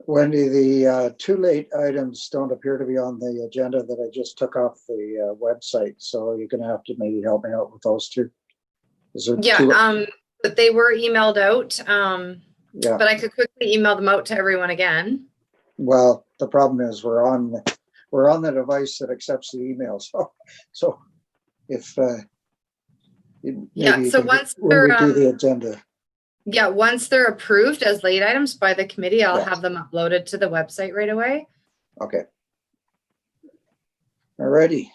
Wendy, the two late items don't appear to be on the agenda that I just took off the website, so you're gonna have to maybe help me out with those two. Is there two? But they were emailed out. Yeah. But I could quickly email them out to everyone again. Well, the problem is we're on the device that accepts the emails. So if Yeah, so once when we do the agenda. Yeah, once they're approved as late items by the committee, I'll Yeah. have them uploaded to the website right away. Okay. Alrighty.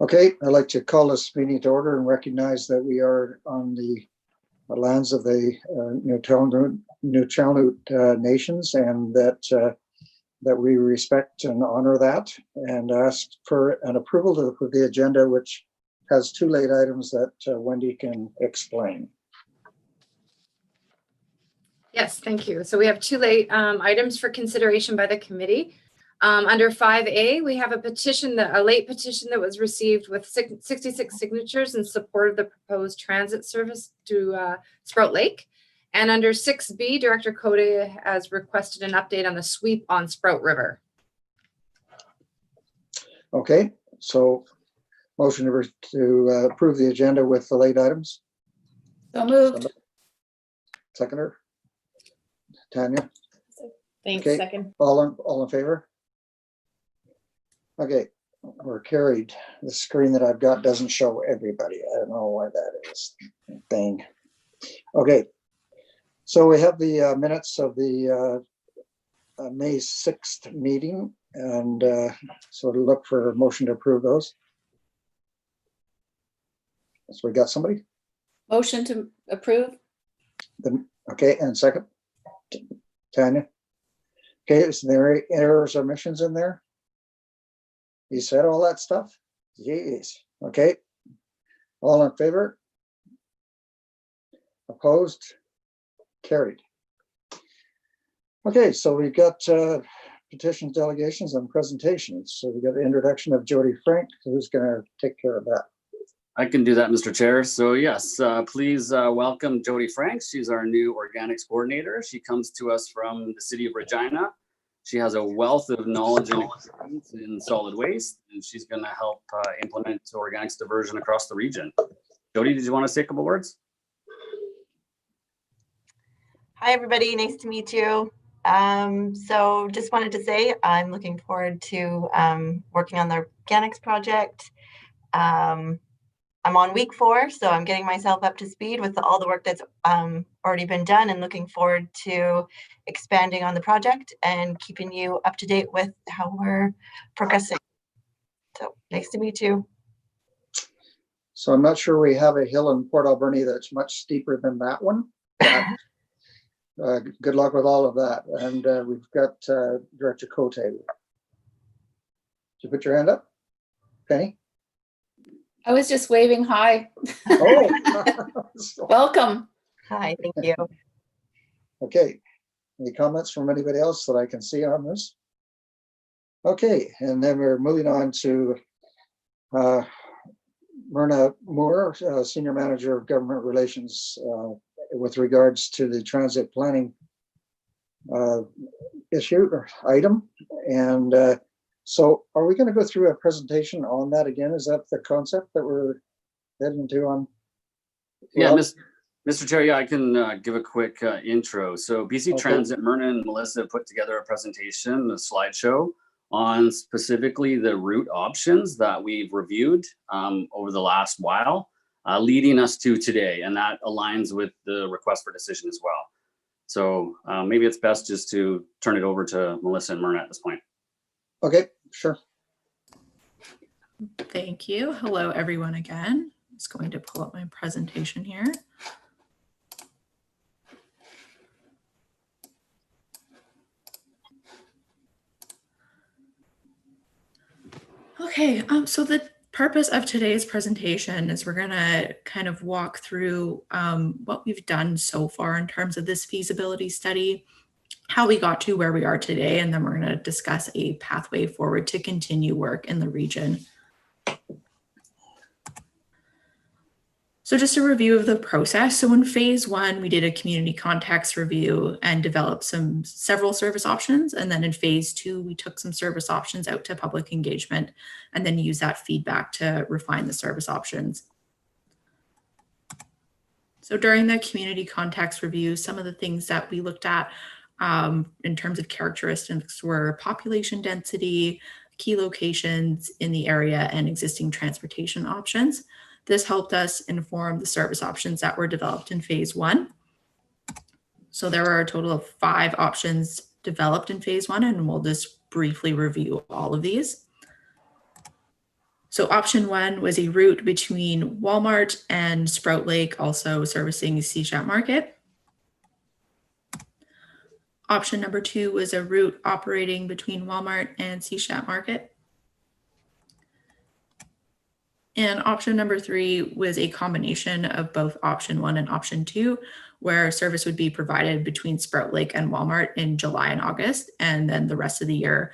Okay, I'd like to call this meeting to order and recognize that we are on the lands of the Nuu-chah-nulth nations, and that we respect and honor that, and ask for an approval to approve the agenda, which has two late items that Wendy can explain. Yes, thank you. So we have two late items for consideration by the committee. Under 5A, we have a late petition that was received with 66 signatures in support of the proposed transit service to Sprout Lake. And under 6B, Director Cote has requested an update on the sweep on Sprout River. Okay, so motion to approve the agenda with the late items. So moved. Seconder, Tanya. Thanks. Okay. Second. All in favor? Okay, we're carried. The screen that I've got doesn't show everybody. I don't know why that is. Thing. Okay, so we have the minutes of the May 6th meeting, and so to look for a motion to approve those. So we got somebody? Motion to approve. Okay, and second, Tanya. Okay, is there errors or omissions in there? You said all that stuff? Jeez. Okay. All in favor? Opposed? Carried. Okay, so we've got petitions, delegations, and presentations. So we've got the introduction of Jody Frank, who's going to take care of that. I can do that, Mr. Chair. So yes, please welcome Jody Frank. She's our new organics coordinator. She comes to us from the city of Regina. She has a wealth of knowledge and experience in solid waste, and she's going to help implement organics diversion across the region. Jody, did you want to say a couple words? Hi, everybody. Nice to meet you. So just wanted to say I'm looking forward to working on the organics project. I'm on week 4, so I'm getting myself up to speed with all the work that's already been done, and looking forward to expanding on the project and keeping you up to date with how we're progressing. So nice to meet you. So I'm not sure we have a hill in Port Alberni that's much steeper than that one. Good luck with all of that. And we've got Director Cote. Did you put your hand up, Penny? I was just waving hi. Oh. Welcome. Hi, thank you. Okay. Any comments from anybody else that I can see on this? Okay, and then we're moving on to Myrna Moore, Senior Manager of Government Relations, with regards to the transit planning issue or item. And so are we going to go through a presentation on that again? Is that the concept that we're heading to on? Yeah, Mr. Chair, yeah, I can give a quick intro. So BC Transit, Myrna and Melissa put together a presentation, a slideshow on specifically the route options that we've reviewed over the last while, leading us to today. And that aligns with the request for decision as well. So maybe it's best just to turn it over to Melissa and Myrna at this point. Okay, sure. Thank you. Hello, everyone again. I'm just going to pull up my presentation here. Okay, so the purpose of today's presentation is we're gonna kind of walk through what we've done so far in terms of this feasibility study, how we got to where we are today, and then we're gonna discuss a pathway forward to continue work in the region. So just a review of the process. So in phase 1, we did a community context review and developed several service options. And then in phase 2, we took some service options out to public engagement and then used that feedback to refine the service options. So during the community context review, some of the things that we looked at in terms of characteristics were population density, key locations in the area, and existing transportation options. This helped us inform the service options that were developed in phase 1. So there were a total of 5 options developed in phase 1, and we'll just briefly review all of these. So option 1 was a route between Walmart and Sprout Lake, also servicing Seashat Market. Option number 2 was a route operating between Walmart and Seashat Market. And option number 3 was a combination of both option 1 and option 2, where service would be provided between Sprout Lake and Walmart in July and August. And then the rest of the year,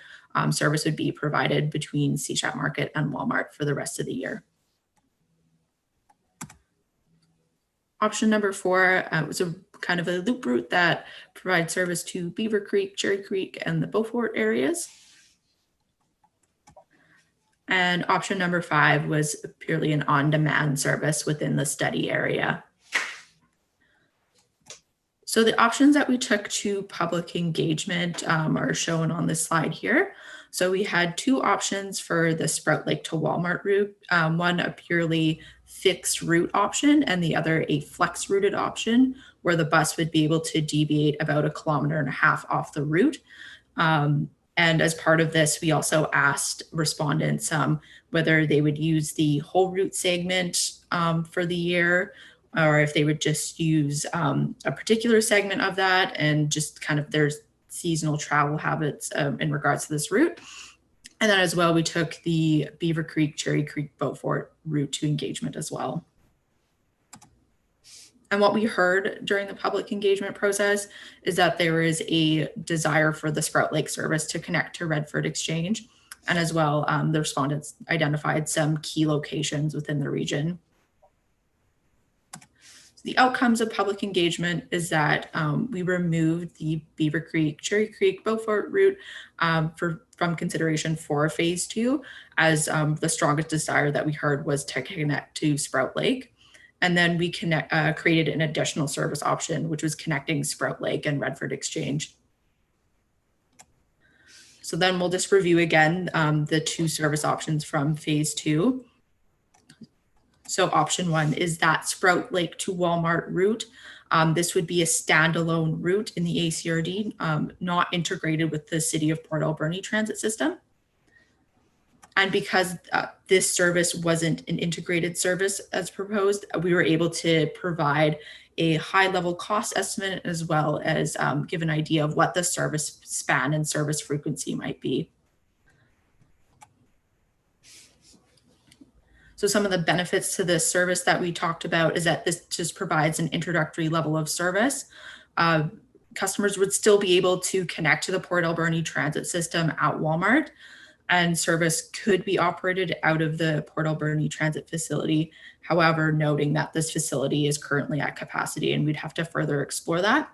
service would be provided between Seashat Market and Walmart for the rest of the year. Option number 4 was a kind of a loop route that provides service to Beaver Creek, Cherry Creek, and the Beaufort areas. And option number 5 was purely an on-demand service within the study area. So the options that we took to public engagement are shown on this slide here. So we had 2 options for the Sprout Lake to Walmart route, one a purely fixed route option and the other a flex routed option where the bus would be able to deviate about 1.5 kilometers off the route. And as part of this, we also asked respondents whether they would use the whole route segment for the year, or if they would just use a particular segment of that and just kind of their seasonal travel habits in regards to this route. And then as well, we took the Beaver Creek, Cherry Creek, Beaufort route to engagement as well. And what we heard during the public engagement process is that there is a desire for the Sprout Lake service to connect to Redford Exchange. And as well, the respondents identified some key locations within the region. So the outcomes of public engagement is that we removed the Beaver Creek, Cherry Creek, Beaufort route from consideration for phase 2, as the strongest desire that we heard was to connect to Sprout Lake. And then we created an additional service option, which was connecting Sprout Lake and Redford Exchange. So then we'll just review again the 2 service options from phase 2. So option 1 is that Sprout Lake to Walmart route. This would be a standalone route in the ACRD, not integrated with the City of Port Alberni transit system. And because this service wasn't an integrated service as proposed, we were able to provide a high-level cost estimate as well as give an idea of what the service span and service frequency might be. So some of the benefits to this service that we talked about is that this just provides an introductory level of service. Customers would still be able to connect to the Port Alberni transit system at Walmart, and service could be operated out of the Port Alberni transit facility. However, noting that this facility is currently at capacity and we'd have to further explore that.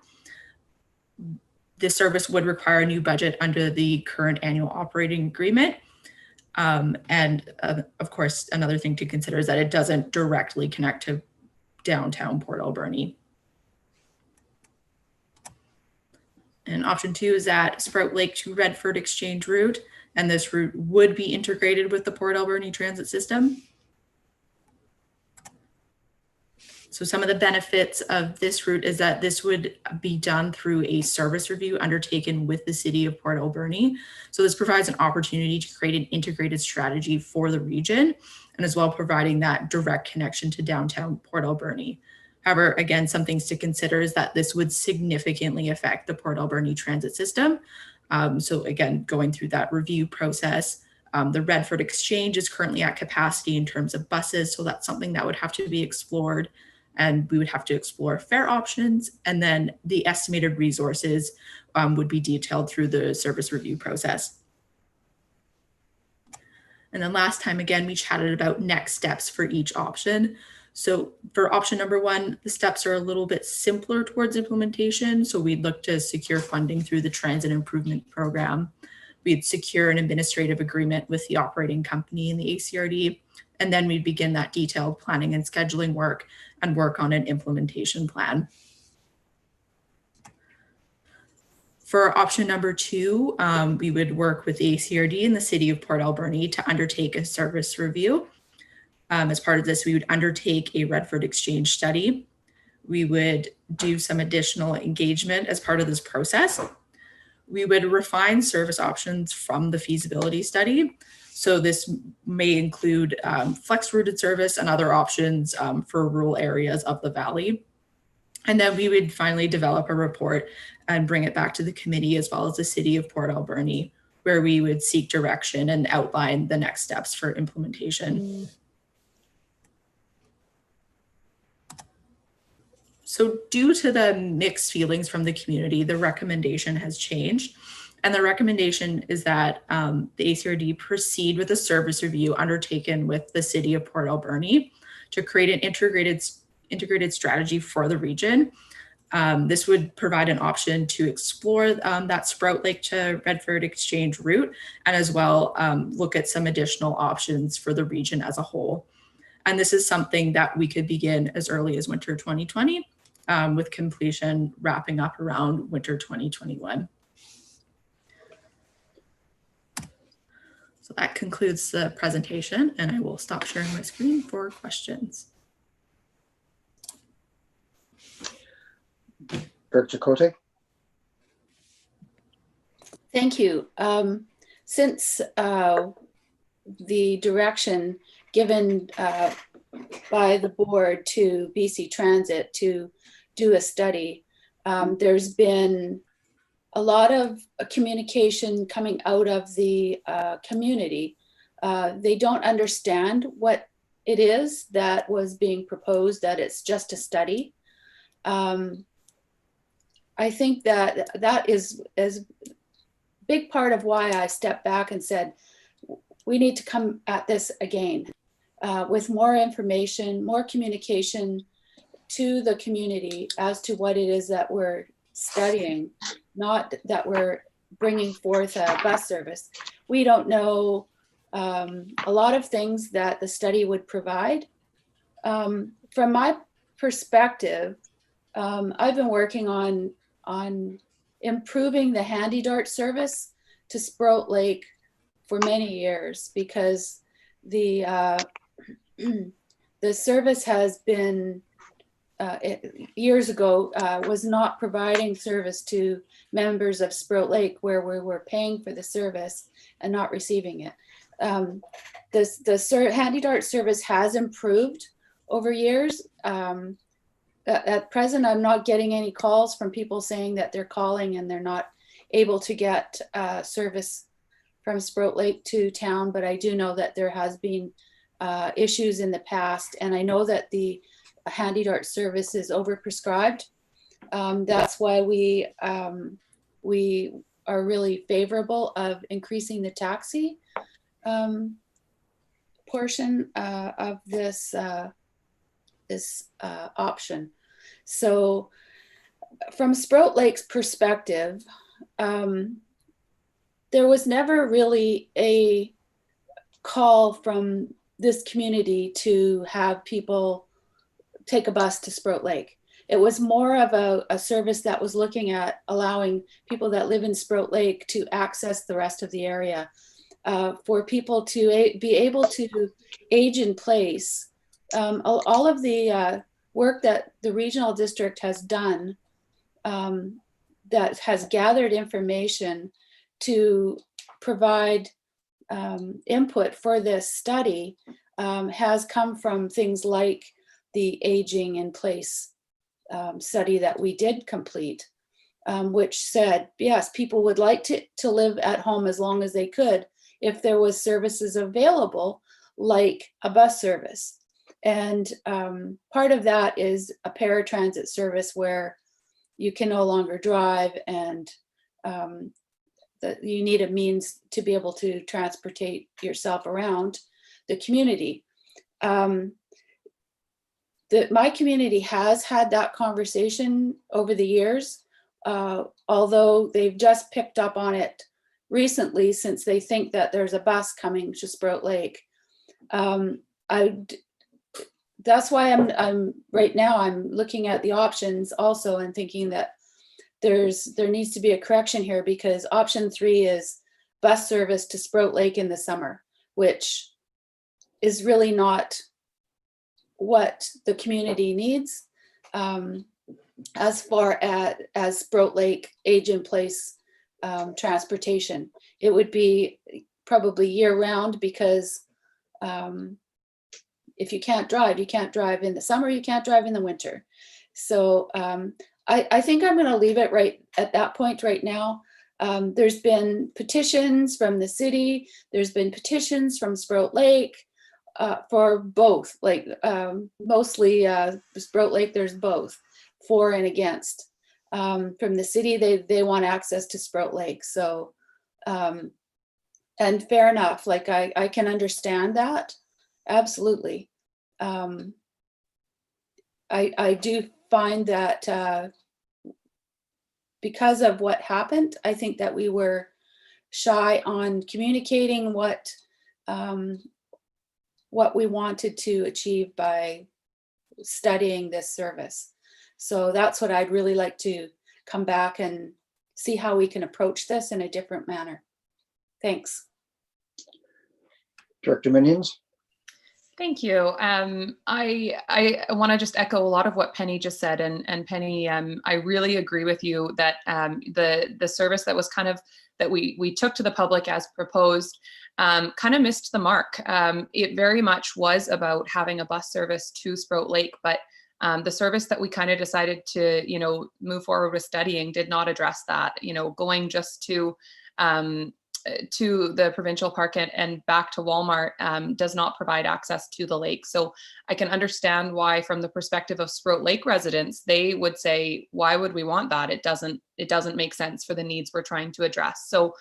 This service would require a new budget under the current annual operating agreement. Of course, another thing to consider is that it doesn't directly connect to downtown Port Alberni. And option 2 is that Sprout Lake to Redford Exchange route, and this route would be integrated with the Port Alberni transit system. So some of the benefits of this route is that this would be done through a service review undertaken with the City of Port Alberni. So this provides an opportunity to create an integrated strategy for the region, and as well providing that direct connection to downtown Port Alberni. However, again, some things to consider is that this would significantly affect the Port Alberni transit system. So again, going through that review process, The Redford Exchange is currently at capacity in terms of buses, so that's something that would have to be explored, and we would have to explore fare options. And then the estimated resources would be detailed through the service review process. And then last time, again, we chatted about next steps for each option. So for option number 1, the steps are a little bit simpler towards implementation. So we'd look to secure funding through the Transit Improvement Program. We'd secure an administrative agreement with the operating company in the ACRD, and then we'd begin that detailed planning and scheduling work and work on an implementation plan. For option number 2, we would work with the ACRD and the City of Port Alberni to undertake a service review. As part of this, we would undertake a Redford Exchange study. We would do some additional engagement as part of this process. We would refine service options from the feasibility study. So this may include flex-routed service and other options for rural areas of the valley. And then we would finally develop a report and bring it back to the committee as well as the City of Port Alberni, where we would seek direction and outline the next steps for implementation. So due to the mixed feelings from the community, the recommendation has changed. And the recommendation is that the ACRD proceed with a service review undertaken with the City of Port Alberni to create an integrated strategy for the region. This would provide an option to explore that Sprout Lake to Redford Exchange route, and as well look at some additional options for the region as a whole. And this is something that we could begin as early as winter 2020, with completion wrapping up around winter 2021. So that concludes the presentation, and I will stop sharing my screen for questions. Director Cote? Thank you. Since the direction given by the board to BC Transit to do a study, there's been a lot of communication coming out of the community. They don't understand what it is that was being proposed, that it's just a study. I think that is a big part of why I stepped back and said, we need to come at this again with more information, more communication to the community as to what it is that we're studying, not that we're bringing forth a bus service. We don't know a lot of things that the study would provide. From my perspective, I've been working on improving the Handy Dart service to Sprout Lake for many years, because the service has been years ago was not providing service to members of Sprout Lake, where we were paying for the service and not receiving it. The Handy Dart service has improved over years. At present, I'm not getting any calls from people saying that they're calling and they're not able to get service from Sprout Lake to town, but I do know that there has been issues in the past, and I know that the Handy Dart service is overprescribed. That's why we are really favorable of increasing the taxi portion of this option. So from Sprout Lake's perspective, there was never really a call from this community to have people take a bus to Sprout Lake. It was more of a service that was looking at allowing people that live in Sprout Lake to access the rest of the area, for people to be able to age in place. All of the work that the regional district has done, that has gathered information to provide input for this study, has come from things like the aging in place study that we did complete, which said, yes, people would like to live at home as long as they could if there was services available, like a bus service. And part of that is a paratransit service where you can no longer drive, and that you need a means to be able to transportate yourself around the community. My community has had that conversation over the years, although they've just picked up on it recently, since they think that there's a bus coming to Sprout Lake. That's why I'm right now, I'm looking at the options also and thinking that there needs to be a correction here, because option 3 is bus service to Sprout Lake in the summer, which is really not what the community needs, as far as Sprout Lake age in place transportation. It would be probably year round, because if you can't drive in the summer, you can't drive in the winter. So I think I'm going to leave it right at that point right now. There's been petitions from the city. There's been petitions from Sprout Lake for both, like mostly Sprout Lake, there's both, for and against. From the city, they want access to Sprout Lake. So, and fair enough, like I can understand that. Absolutely. I do find that because of what happened, I think that we were shy on communicating what we wanted to achieve by studying this service. So that's what I'd really like to come back and see how we can approach this in a different manner. Thanks. Director Minions. Thank you. I want to just echo a lot of what Penny just said, and Penny, I really agree with you that the service that was kind of that we took to the public as proposed kind of missed the mark. It very much was about having a bus service to Sprout Lake, but the service that we kind of decided to move forward with studying did not address that. Going just to the provincial park and back to Walmart does not provide access to the lake. So I can understand why, from the perspective of Sprout Lake residents, they would say, why would we want that? It doesn't make sense for the needs we're trying to address. So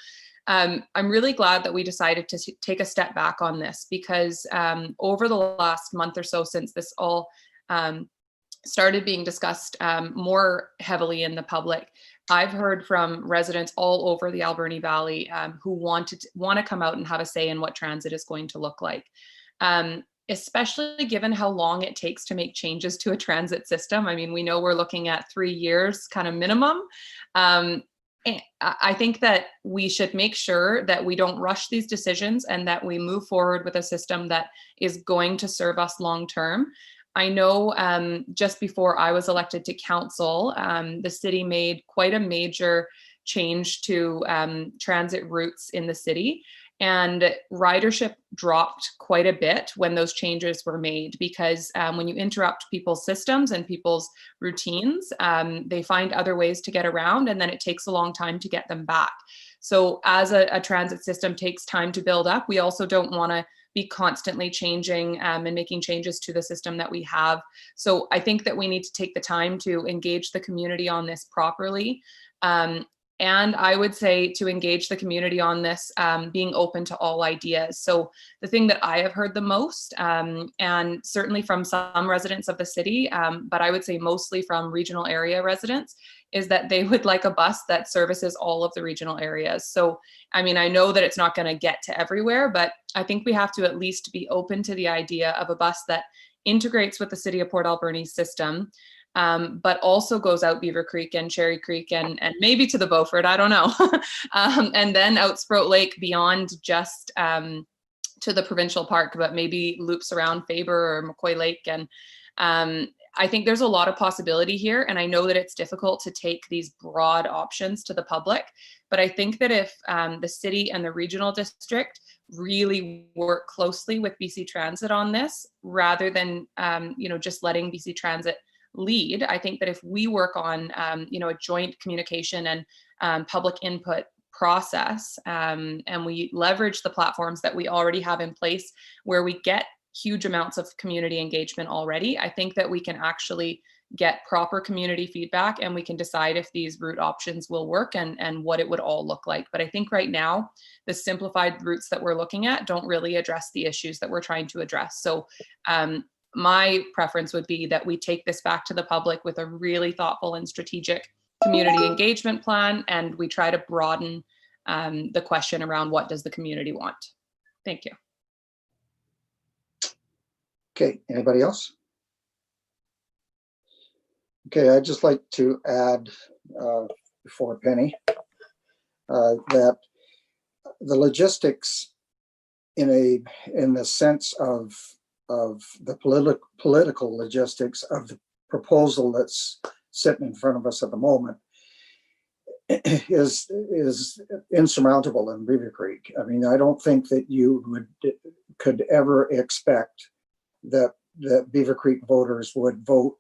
I'm really glad that we decided to take a step back on this, because over the last month or so, since this all started being discussed more heavily in the public, I've heard from residents all over the Alberni Valley who want to come out and have a say in what transit is going to look like, especially given how long it takes to make changes to a transit system. I mean, we know we're looking at 3 years kind of minimum. I think that we should make sure that we don't rush these decisions and that we move forward with a system that is going to serve us long term. I know just before I was elected to council, the city made quite a major change to transit routes in the city, and ridership dropped quite a bit when those changes were made, because when you interrupt people's systems and people's routines, they find other ways to get around, and then it takes a long time to get them back. So as a transit system takes time to build up, we also don't want to be constantly changing and making changes to the system that we have. So I think that we need to take the time to engage the community on this properly. And I would say to engage the community on this, being open to all ideas. So the thing that I have heard the most, and certainly from some residents of the city, but I would say mostly from regional area residents, is that they would like a bus that services all of the regional areas. So, I mean, I know that it's not going to get to everywhere, but I think we have to at least be open to the idea of a bus that integrates with the City of Port Alberni's system, but also goes out Beaver Creek and Cherry Creek and maybe to the Beaufort, I don't know. And then out Sprout Lake beyond just to the provincial park, but maybe loops around Faber or McCoy Lake. And I think there's a lot of possibility here. And I know that it's difficult to take these broad options to the public, but I think that if the city and the regional district really work closely with BC Transit on this, rather than just letting BC Transit lead, I think that if we work on a joint communication and public input process and we leverage the platforms that we already have in place where we get huge amounts of community engagement already, I think that we can actually get proper community feedback and we can decide if these route options will work and what it would all look like. But I think right now, the simplified routes that we're looking at don't really address the issues that we're trying to address. So my preference would be that we take this back to the public with a really thoughtful and strategic community engagement plan, and we try to broaden the question around what does the community want. Thank you. Okay, anybody else? Okay, I'd just like to add before Penny that the logistics in the sense of the political logistics of the proposal that's sitting in front of us at the moment is insurmountable in Beaver Creek. I mean, I don't think that you could ever expect that Beaver Creek voters would vote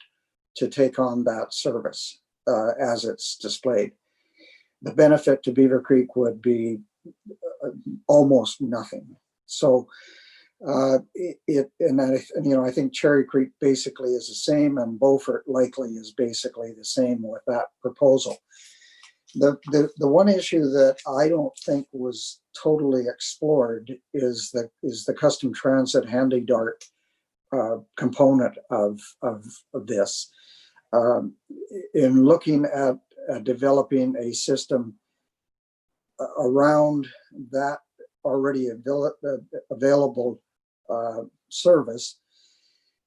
to take on that service as it's displayed. The benefit to Beaver Creek would be almost nothing. So I think Cherry Creek basically is the same, and Beaufort likely is basically the same with that proposal. The one issue that I don't think was totally explored is the custom transit handy dart component of this. In looking at developing a system around that already available service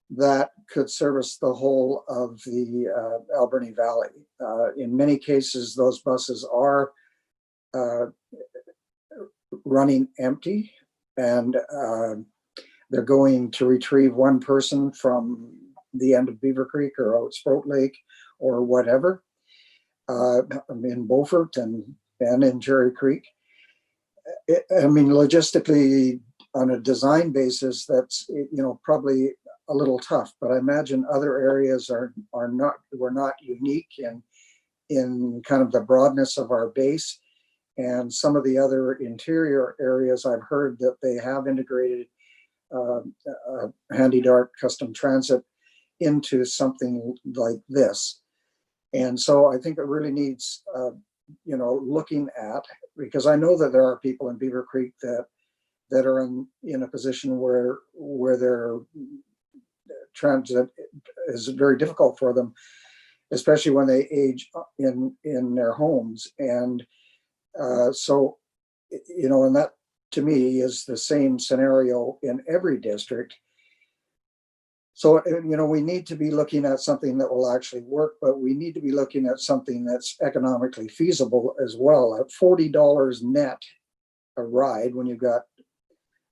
that could service the whole of the Alberni Valley. In many cases, those buses are running empty, and they're going to retrieve one person from the end of Beaver Creek or out Sprout Lake or whatever, in Beaufort and in Cherry Creek. I mean, logistically, on a design basis, that's probably a little tough. But I imagine other areas were not unique in kind of the broadness of our base, and some of the other interior areas I've heard that they have integrated handy dart custom transit into something like this. And so I think it really needs looking at, because I know that there are people in Beaver Creek that are in a position where their transit is very difficult for them, especially when they age in their homes. And so and that to me is the same scenario in every district. So, we need to be looking at something that will actually work, but we need to be looking at something that's economically feasible as well. At $40 net a ride, when you've got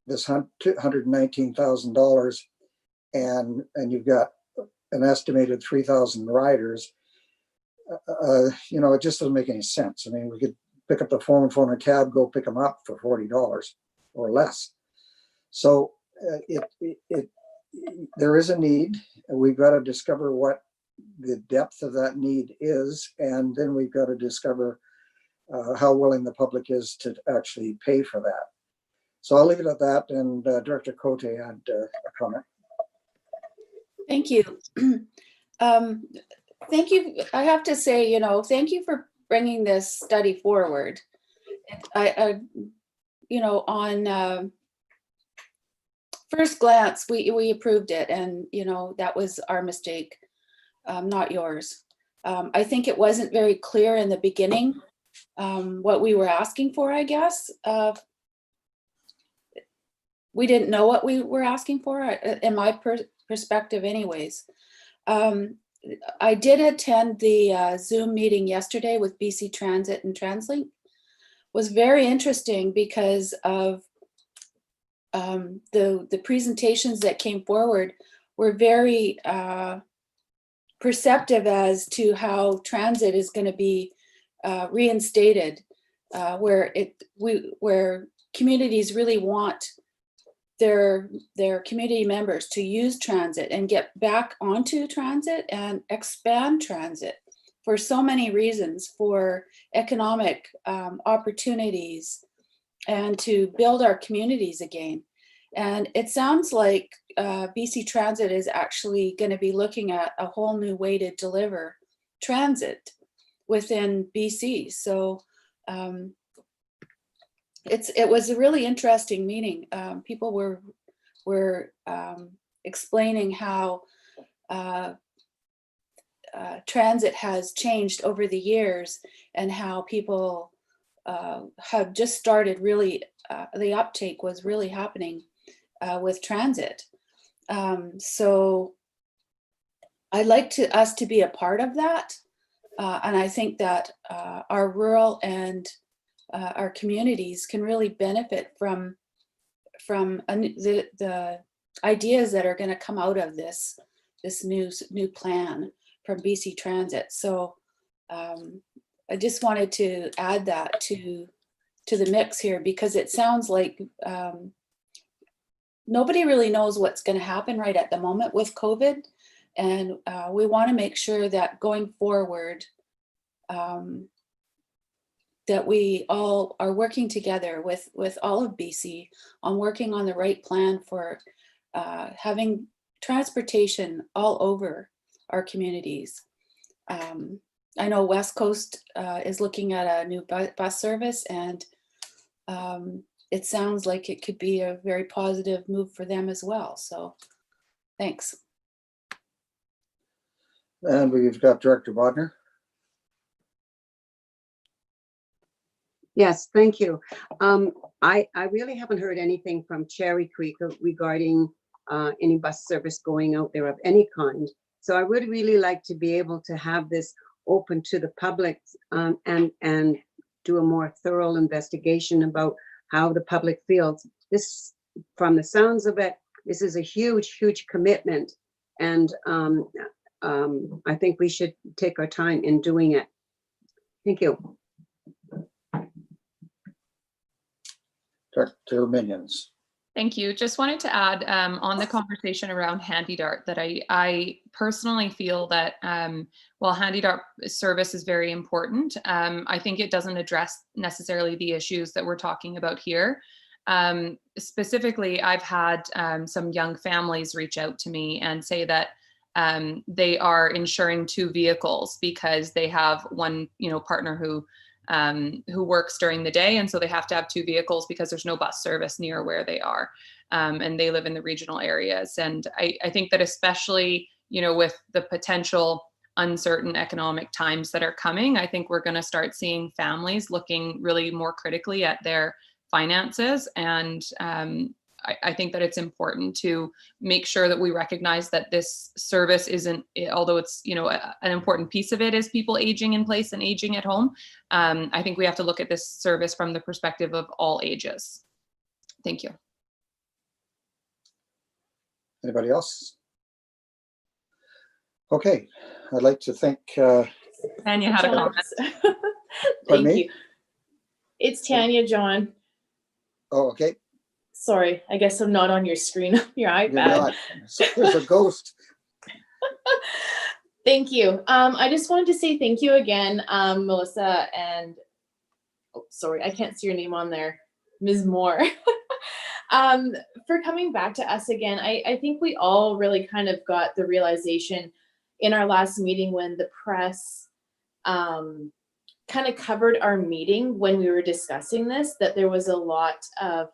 this $119,000 and you've got an estimated 3,000 riders, it just doesn't make any sense. I mean, we could pick up the phone a cab, go pick them up for $40 or less. So there is a need, and we've got to discover what the depth of that need is, and then we've got to discover how willing the public is to actually pay for that. So I'll leave it at that, and Director Cote had a comment. Thank you. Thank you. I have to say, thank you for bringing this study forward. On first glance, we approved it, and that was our mistake, not yours. I think it wasn't very clear in the beginning what we were asking for, I guess. We didn't know what we were asking for, in my perspective anyways. I did attend the Zoom meeting yesterday with BC Transit and TransLink. It was very interesting because of the presentations that came forward were very perceptive as to how transit is going to be reinstated, where communities really want their community members to use transit and get back onto transit and expand transit. for so many reasons, for economic opportunities and to build our communities again. And it sounds like BC Transit is actually going to be looking at a whole new way to deliver transit within BC. So it was a really interesting meeting. People were explaining how transit has changed over the years and how people have just started really, the uptake was really happening with transit. So I'd like us to be a part of that. And I think that our rural and our communities can really benefit from the ideas that are going to come out of this new plan from BC Transit. So I just wanted to add that to the mix here, because it sounds like nobody really knows what's going to happen right at the moment with COVID. And we want to make sure that going forward, that we all are working together with all of BC on working on the right plan for having transportation all over our communities. I know West Coast is looking at a new bus service, and it sounds like it could be a very positive move for them as well. So thanks. And we've got Director Bodner. Yes, thank you. I really haven't heard anything from Cherry Creek regarding any bus service going out there of any kind. So I would really like to be able to have this open to the public and do a more thorough investigation about how the public feels. This, from the sounds of it, this is a huge, huge commitment. And I think we should take our time in doing it. Thank you. Director Minions. Thank you. Just wanted to add on the conversation around Handy Dart that I personally feel that while Handy Dart service is very important, I think it doesn't address necessarily the issues that we're talking about here. Specifically, I've had some young families reach out to me and say that they are insuring 2 vehicles because they have one, partner who works during the day, and so they have to have 2 vehicles because there's no bus service near where they are, and they live in the regional areas. And I think that especially with the potential uncertain economic times that are coming, I think we're going to start seeing families looking really more critically at their finances. And I think that it's important to make sure that we recognize that this service isn't, although it's, an important piece of it is people aging in place and aging at home. I think we have to look at this service from the perspective of all ages. Thank you. Anybody else? Okay, I'd like to thank. Tanya had a comment. Pardon Thank me? you. It's Tanya, John. Oh, okay. Sorry, I guess I'm not on your screen, your iPad. You're not. There's a ghost. Thank you. I just wanted to say thank you again, Melissa, and sorry, I can't see your name on there, Ms. Moore, for coming back to us again. I think we all really kind of got the realization in our last meeting when the press kind of covered our meeting when we were discussing this, that there was a lot of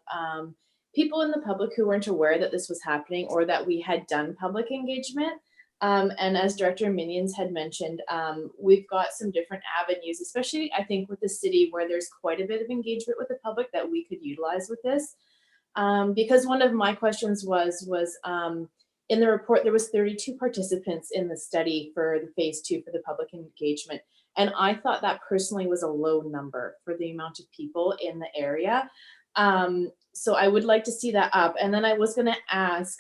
people in the public who weren't aware that this was happening or that we had done public engagement. And as Director Minions had mentioned, we've got some different avenues, especially I think with the city where there's quite a bit of engagement with the public that we could utilize with this. Because one of my questions was in the report, there was 32 participants in the study for the phase 2 for the public engagement. And I thought that personally was a low number for the amount of people in the area. So I would like to see that up. And then I was going to ask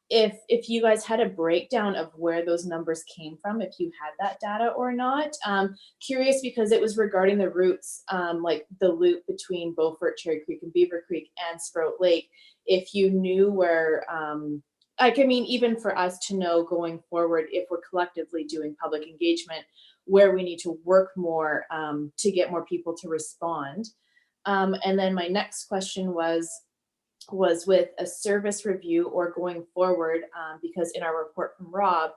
if you guys had a breakdown of where those numbers came from, if you had that data or not. Curious because it was regarding the routes, like the loop between Beaufort, Cherry Creek, and Beaver Creek and Sprout Lake. If you knew where, even for us to know going forward, if we're collectively doing public engagement, where we need to work more to get more people to respond. And then my next question was with a service review or going forward, because in our report from Rob,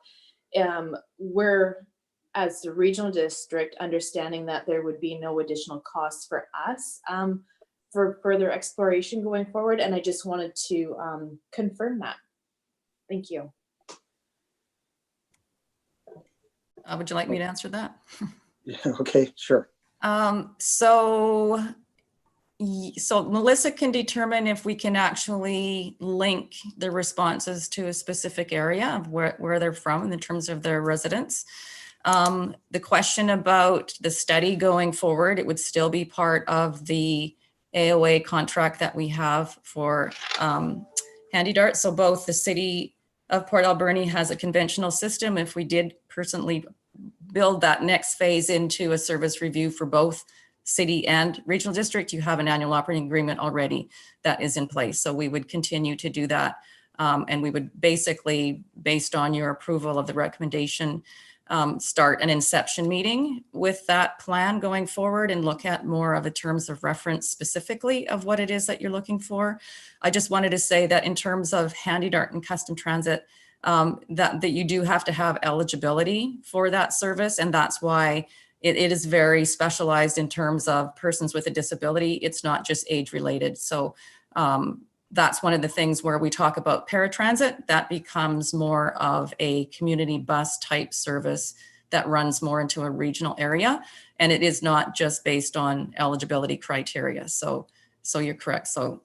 we're, as the regional district, understanding that there would be no additional costs for us for further exploration going forward. And I just wanted to confirm that. Thank you. Would you like me to answer that? Yeah, okay, sure. So Melissa can determine if we can actually link the responses to a specific area of where they're from in terms of their residents. The question about the study going forward, it would still be part of the AOA contract that we have for Handy Dart. So both the city of Port Alberni has a conventional system. If we did personally build that next phase into a service review for both city and regional district, you have an annual operating agreement already that is in place. So we would continue to do that. And we would basically, based on your approval of the recommendation, start an inception meeting with that plan going forward and look at more of a terms of reference specifically of what it is that you're looking for. I just wanted to say that in terms of Handy Dart and custom transit, that you do have to have eligibility for that service. And that's why it is very specialized in terms of persons with a disability. It's not just age related. So that's one of the things where we talk about paratransit, that becomes more of a community bus type service that runs more into a regional area. And it is not just based on eligibility criteria. So you're correct. So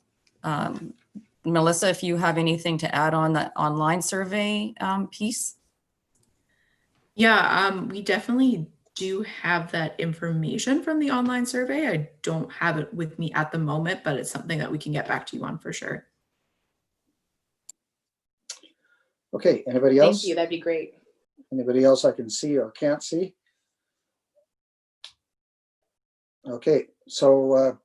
Melissa, if you have anything to add on that online survey piece. Yeah, we definitely do have that information from the online survey. I don't have it with me at the moment, but it's something that we can get back to you on for sure. Okay, anybody else? Thank you. That'd be great. Anybody else I can see or can't see? Okay, so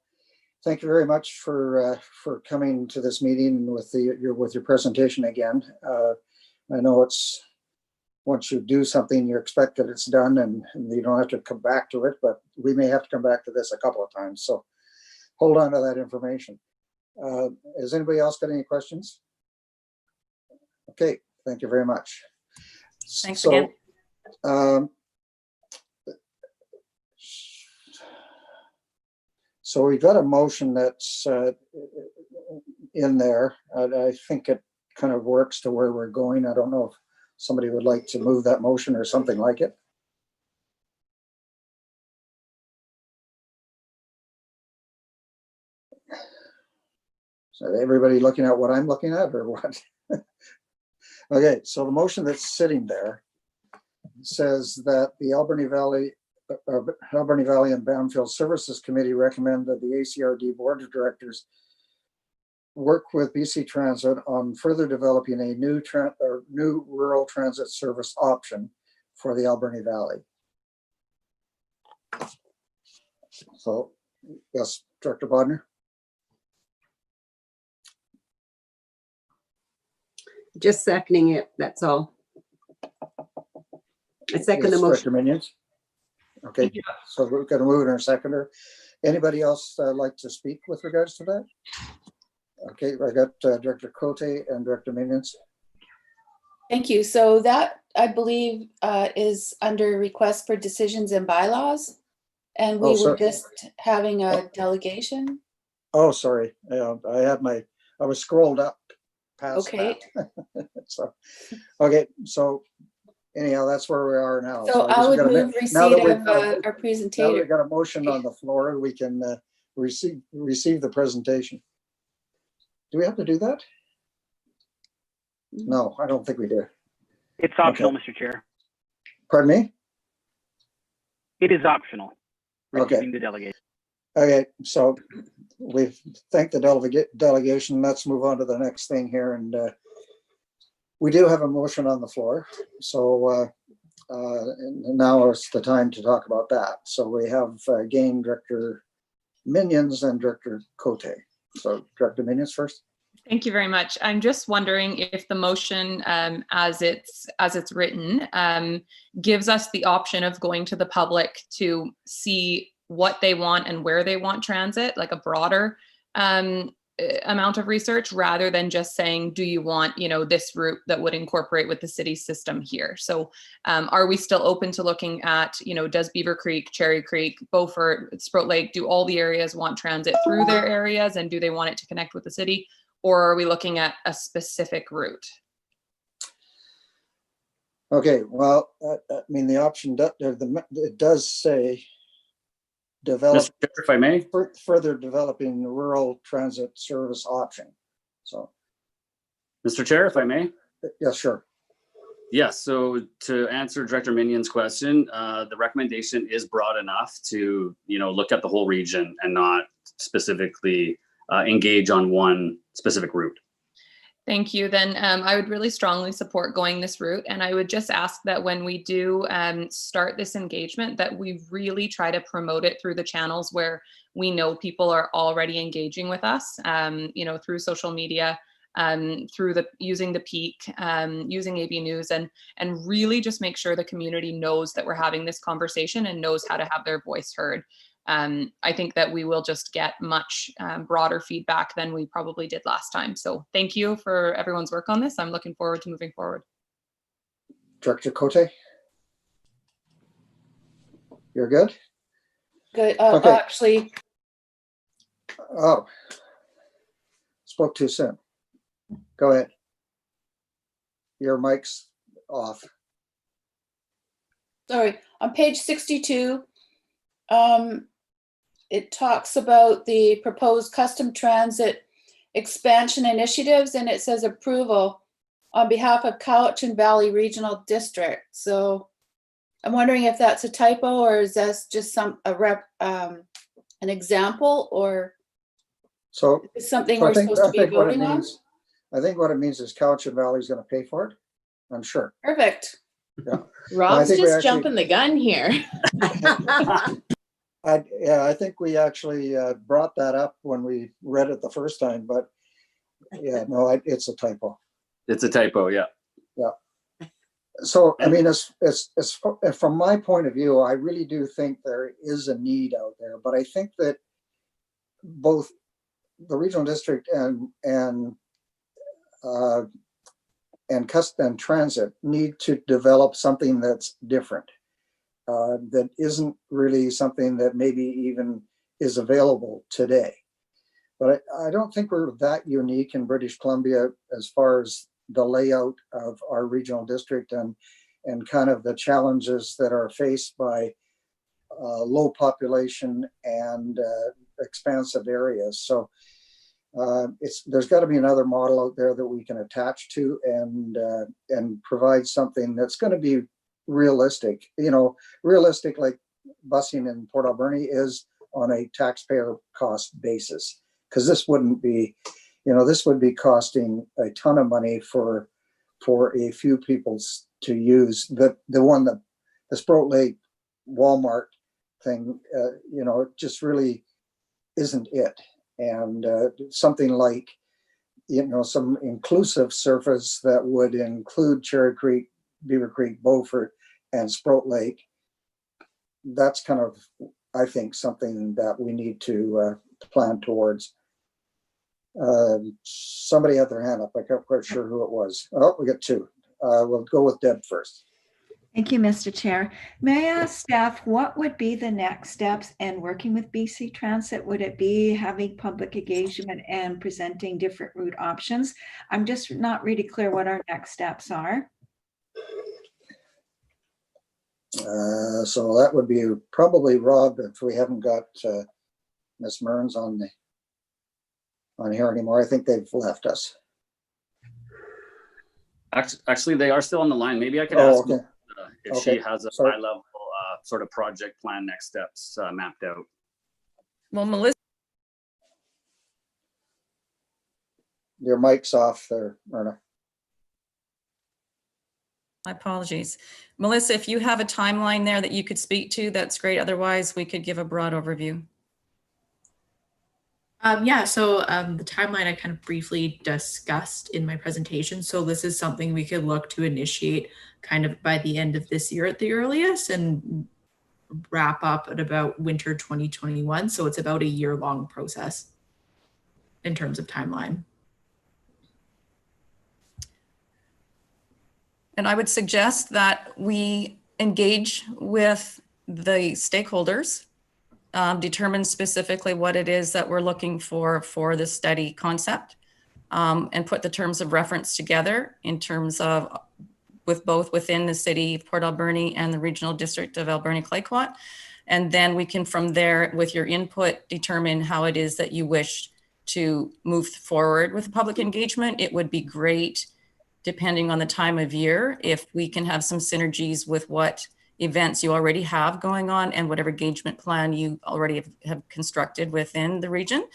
thank you very much for coming to this meeting with your presentation again. I know it's, once you do something, you expect that it's done and you don't have to come back to it, but we may have to come back to this a couple of times. So hold on to that information. Has anybody else got any questions? Okay, thank you very much. Thanks again. So we've got a motion that's in there. I think it kind of works to where we're going. I don't know if somebody would like to move that motion or something like it. So everybody looking at what I'm looking at or what? Okay, so the motion that's sitting there says that the Alberni Valley and Bamfield Services Committee recommend that the ACRD Board of Directors work with BC Transit on further developing a new rural transit service option for the Alberni Valley. So, yes, Director Bodner. Just seconding it, that's all. I second the Yes, motion. Director Minions. Okay, so we're going to move it in a seconder. Anybody else like to speak with regards to that? Okay, I got Director Cote and Director Minions. Thank you. So that, I believe, is under request for decisions and bylaws. And we were just having a delegation. Oh, sorry. I was scrolled up past Okay. that. So, okay, so anyhow, that's where we are now. So I would move receipt of our presentator. Now that we've got a motion on the floor, we can receive the presentation. Do we have to do that? No, I don't think we do. It's optional, okay. Mr. Chair. Pardon me? It is optional. Okay. The delegation. Okay, so we've thanked the delegation. Let's move on to the next thing here. And we do have a motion on the floor. So and now is the time to talk about that. So we have again Director Minions and Director Cote. So Director Minions first. Thank you very much. I'm just wondering if the motion, as it's written, gives us the option of going to the public to see what they want and where they want transit, like a broader amount of research, rather than just saying, do you want, this route that would incorporate with the city system here? So are we still open to looking at, does Beaver Creek, Cherry Creek, Beaufort, Sprout Lake, do all the areas want transit through their areas, and do they want it to connect with the city? Or are we looking at a specific route? Okay, well, I mean, the option, it does say develop, Mr. Chair, if I may. further developing the rural transit service option. So, Mr. Chair, if I may. yeah, sure. Yes, so to answer Director Minion's question, the recommendation is broad enough to, look at the whole region and not specifically engage on one specific route. Thank you. Then I would really strongly support going this route. And I would just ask that when we do start this engagement, that we really try to promote it through the channels where we know people are already engaging with us, through social media, through using the Peak, using AB News, and really just make sure the community knows that we're having this conversation and knows how to have their voice heard. I think that we will just get much broader feedback than we probably did last time. So thank you for everyone's work on this. I'm looking forward to moving forward. Director Cote? You're good? Good. Okay. Actually, Oh, spoke too soon. Go ahead. Your mic's off. sorry, on page 62, it talks about the proposed custom transit expansion initiatives, and it says approval on behalf of Cowichan Valley Regional District. So I'm wondering if that's a typo, or is that just an example, or So, is something so we're supposed to be voting on? I think what it means is Cowichan Valley is going to pay for it. I'm sure. Perfect. Yeah. Rob's think we just actually- jumping the gun here. I think we actually brought that up when we read it the first time, but yeah, no, it's a typo. It's a typo, yeah. Yeah. So, I mean, as from my point of view, I really do think there is a need out there, but I think that both the regional district and custom transit need to develop something that's different. That isn't really something that maybe even is available today. But I don't think we're that unique in British Columbia as far as the layout of our regional district and kind of the challenges that are faced by low population and expansive areas. So there's got to be another model out there that we can attach to and provide something that's going to be realistic, realistic, like busing in Port Alberni is on a taxpayer cost basis, because this wouldn't be, this would be costing a ton of money for a few people to use. The Sprout Lake Walmart thing, it just really isn't it. And something like, some inclusive surface that would include Cherry Creek, Beaver Creek, Beaufort, and Sprout Lake. That's kind of, I think, something that we need to plan towards. Somebody had their hand up. I'm not quite sure who it was. Oh, we got two. We'll go with Deb first. Thank you, Mr. Chair. May I ask staff, what would be the next steps in working with BC Transit? Would it be having public engagement and presenting different route options? I'm just not really clear what our next steps are. So that would be probably Rob, if we haven't got Ms. Mearns on here anymore. I think they've left us. Actually, they are still on the line. Maybe I could ask okay. if she has a high-level sort of project plan, next steps mapped out. Well, Melissa. Your mic's off there, Myrna. My apologies. Melissa, if you have a timeline there that you could speak to, that's great. Otherwise, we could give a broad overview. The timeline I kind of briefly discussed in my presentation. So this is something we could look to initiate kind of by the end of this year at the earliest and wrap up at about winter 2021. So it's about a year-long process in terms of timeline. And I would suggest that we engage with the stakeholders, determine specifically what it is that we're looking for the study concept, and put the terms of reference together in terms of with both within the city of Port Alberni and the regional district of Alberni-Clayoquot. And then we can, from there, with your input, determine how it is that you wish to move forward with public engagement. It would be great, depending on the time of year, if we can have some synergies with what events you already have going on and whatever engagement plan you already have constructed within the region,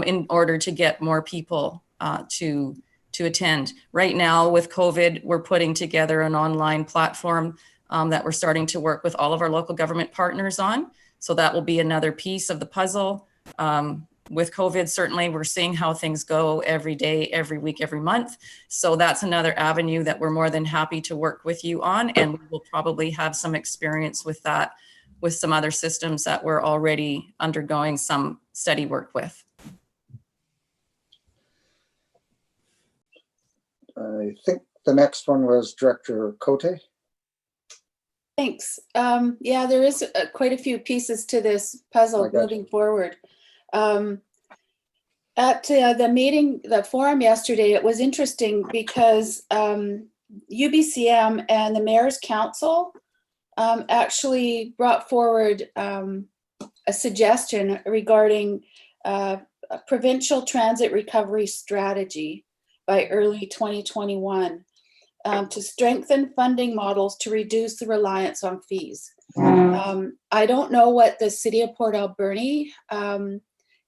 in order to get more people to attend. Right now with COVID, we're putting together an online platform that we're starting to work with all of our local government partners on. So that will be another piece of the puzzle. With COVID, certainly we're seeing how things go every day, every week, every month. So that's another avenue that we're more than happy to work with you on. And we will probably have some experience with that with some other systems that we're already undergoing some study work with. I think the next one was Director Cote. Thanks. Yeah, there is quite a few pieces to this puzzle moving forward. At the meeting, the forum yesterday, it was interesting because UBCM and the Mayor's Council actually brought forward a suggestion regarding a provincial transit recovery strategy by early 2021 to strengthen funding models to reduce the reliance on fees. I don't know what the city of Port Alberni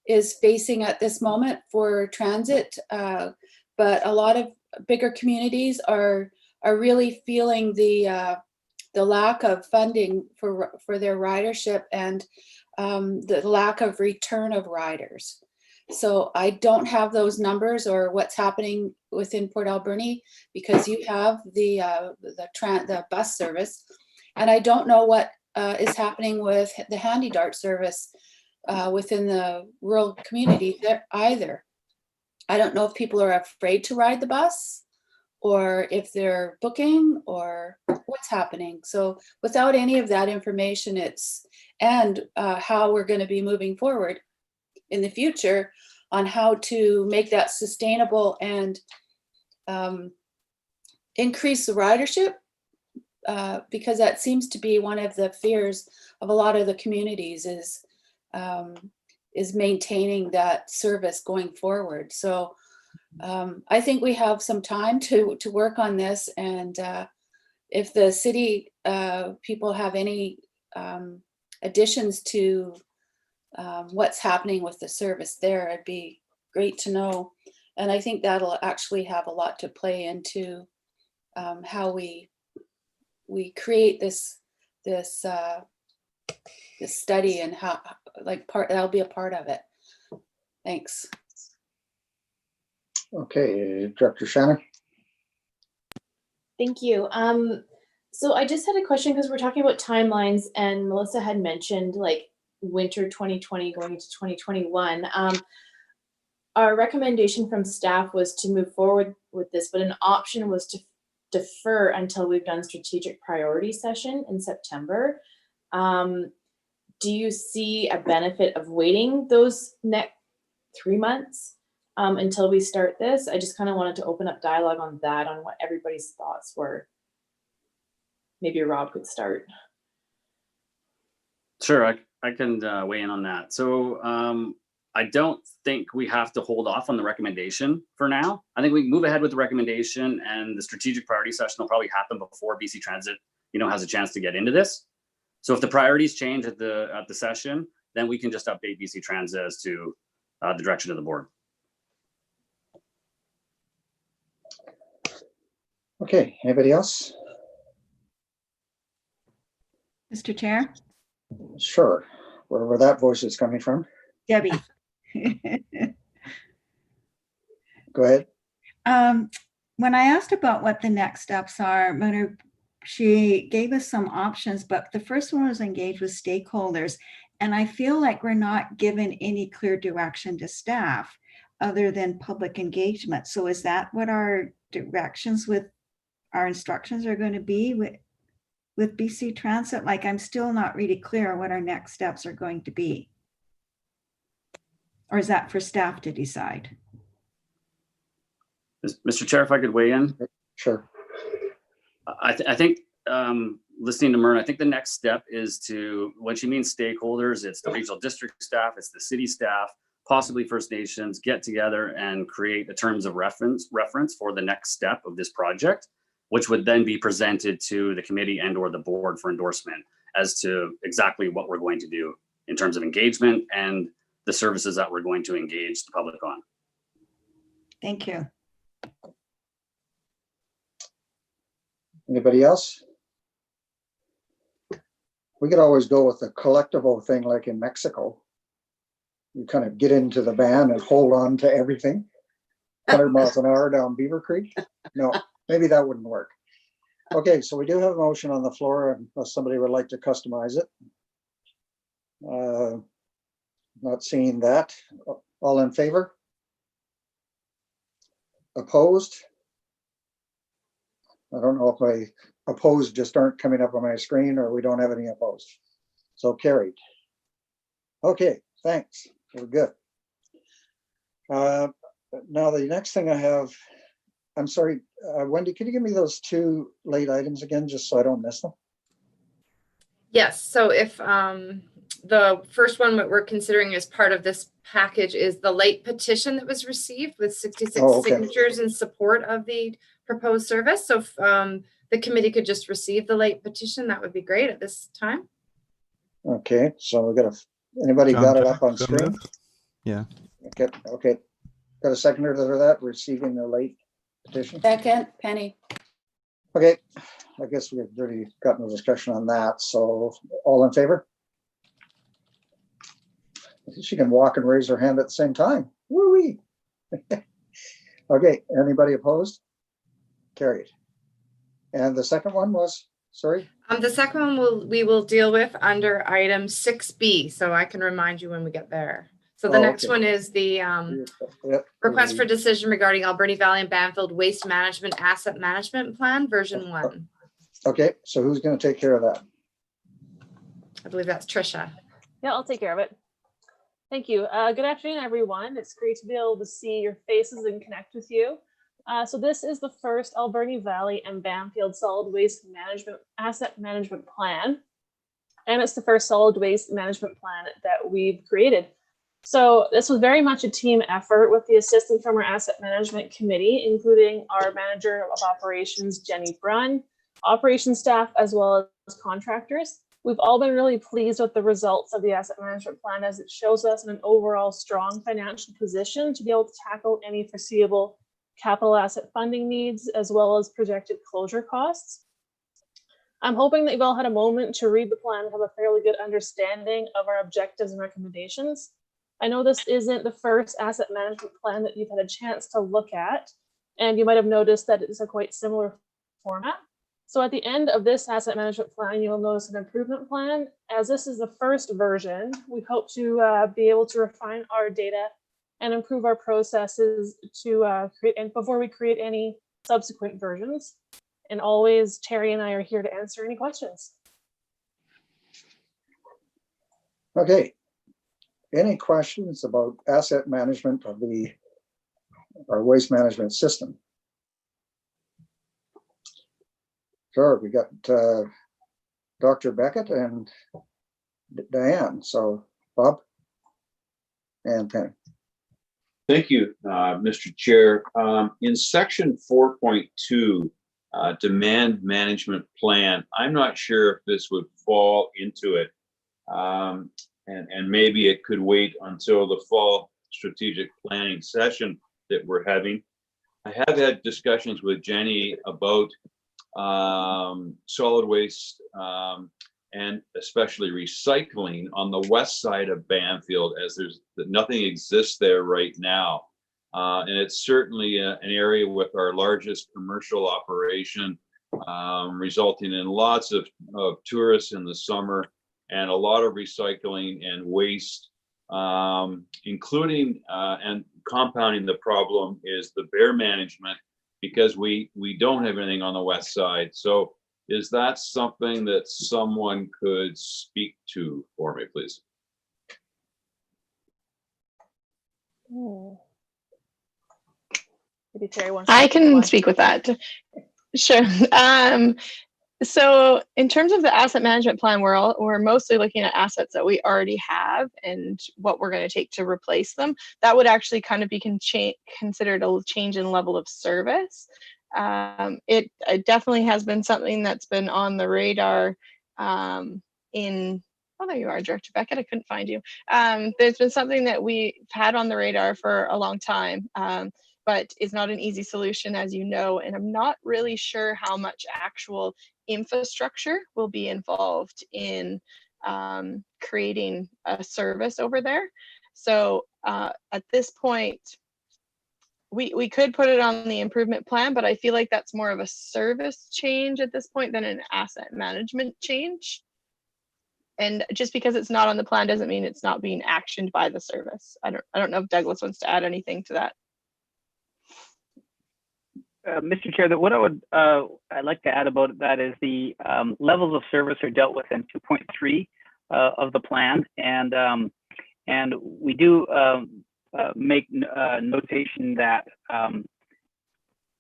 is facing at this moment for transit, but a lot of bigger communities are really feeling the lack of funding for their ridership and the lack of return of riders. So I don't have those numbers or what's happening within Port Alberni because you have the bus service, and I don't know what is happening with the Handy Dart service within the rural community there either. I don't know if people are afraid to ride the bus or if they're booking or what's happening. So without any of that information, and how we're going to be moving forward in the future on how to make that sustainable and increase the ridership, because that seems to be one of the fears of a lot of the communities is maintaining that service going forward. So I think we have some time to work on this, and if the city people have any additions to what's happening with the service there, it'd be great to know. And I think that'll actually have a lot to play into how we create this study and how that'll be a part of it. Thanks. Okay, Director Shannon. Thank you. So I just had a question because we're talking about timelines, and Melissa had mentioned like winter 2020 going into 2021. Our recommendation from staff was to move forward with this, but an option was to defer until we've done strategic priority session in September. Do you see a benefit of waiting those next 3 months until we start this? I just kind of wanted to open up dialogue on that, on what everybody's thoughts were. Maybe Rob could start. Sure, I can weigh in on that. So I don't think we have to hold off on the recommendation for now. I think we can move ahead with the recommendation, and the strategic priority session will probably happen before BC Transit, has a chance to get into this. So if the priorities change at the session, then we can just update BC Transit as to the direction of the board. Okay, anybody else? Mr. Chair? Sure, wherever that voice is coming from. Debbie. Go ahead. When I asked about what the next steps are, she gave us some options, but the first one was engage with stakeholders. And I feel like we're not given any clear direction to staff other than public engagement. So is that what our directions with our instructions are going to be with BC Transit? Like, I'm still not really clear what our next steps are going to be. Or is that for staff to decide? Mr. Chair, if I could weigh in. Sure. I think listening to Myrna, I think the next step is to, when she means stakeholders, it's the regional district staff, it's the city staff, possibly First Nations, get together and create the terms of reference for the next step of this project, which would then be presented to the committee and or the board for endorsement as to exactly what we're going to do in terms of engagement and the services that we're going to engage the public on. Thank you. Anybody else? We could always go with the collectivo thing like in Mexico. You kind of get into the van and hold on to everything. 100 miles an hour down Beaver Creek. No, maybe that wouldn't work. Okay, so we do have a motion on the floor unless somebody would like to customize it. Not seeing that. All in favor? Opposed? I don't know if my opposed just aren't coming up on my screen or we don't have any opposed. So carried. Okay, thanks. We're good. Now the next thing I have, I'm sorry, Wendy, can you give me those two late items again, just so I don't miss them? Yes, so if the first one that we're considering as part of this package is the late petition that was received with 66 signatures in support of the proposed service. So if the committee could just receive the late petition, that would be great at this time. Okay, so we got anybody got it up on screen? Yeah. Okay. Got a seconder for that, receiving the late petition? Second, Penny. Okay, I guess we've already gotten a discussion on that. So all in favor? She can walk and raise her hand at the same time. Woo-wee. Okay, anybody opposed? Carried. And the second one was, sorry? The second one we will deal with under item 6B, so I can remind you when we get there. So the next one is the request for decision regarding Alberni Valley and Bamfield Waste Management Asset Management Plan, version 1. Okay, so who's going to take care of that? I believe that's Trisha. Yeah, I'll take care of it. Thank you. Good afternoon, everyone. It's great to be able to see your faces and connect with you. So this is the first Alberni Valley and Bamfield Solid Waste Management Asset Management Plan. And it's the first solid waste management plan that we've created. So this was very much a team effort with the assistance from our asset management committee, including our manager of operations, Jenny Brunn, operations staff, as well as contractors. We've all been really pleased with the results of the asset management plan as it shows us in an overall strong financial position to be able to tackle any foreseeable capital asset funding needs, as well as projected closure costs. I'm hoping that you've all had a moment to read the plan and have a fairly good understanding of our objectives and recommendations. I know this isn't the first asset management plan that you've had a chance to look at, and you might have noticed that it's a quite similar format. So at the end of this asset management plan, you'll notice an improvement plan. As this is the first version, we hope to be able to refine our data and improve our processes to create, and before we create any subsequent versions. And always, Terry and I are here to answer any questions. Okay. Any questions about asset management of our waste management system? Sure, we got Dr. Beckett and Diane. So Bob and Penny. Thank you, Mr. Chair. In section 4.2, demand management plan, I'm not sure if this would fall into it. And maybe it could wait until the fall strategic planning session that we're having. I have had discussions with Jenny about solid waste and especially recycling on the west side of Bamfield, as nothing exists there right now. And it's certainly an area with our largest commercial operation, resulting in lots of tourists in the summer and a lot of recycling and waste, including and compounding the problem is the bear management, because we don't have anything on the west side. So is that something that someone could speak to for me, please? Maybe Terry wants I to can speak with that. Sure. So in terms of the asset management plan, we're mostly looking at assets that we already have and what we're going to take to replace them. That would actually kind of be considered a change in level of service. It definitely has been something that's been on the radar oh, there you are, Director Beckett, I couldn't find you. There's been something that we've had on the radar for a long time, but is not an easy solution, as you know, and I'm not really sure how much actual infrastructure will be involved in creating a service over there. So at this point, we could put it on the improvement plan, but I feel like that's more of a service change at this point than an asset management change. And just because it's not on the plan doesn't mean it's not being actioned by the service. I don't know if Douglas wants to add anything to that. Mr. Chair, that what I'd like to add about that is the levels of service are dealt with in 2.3 of the plan, and we do make notation that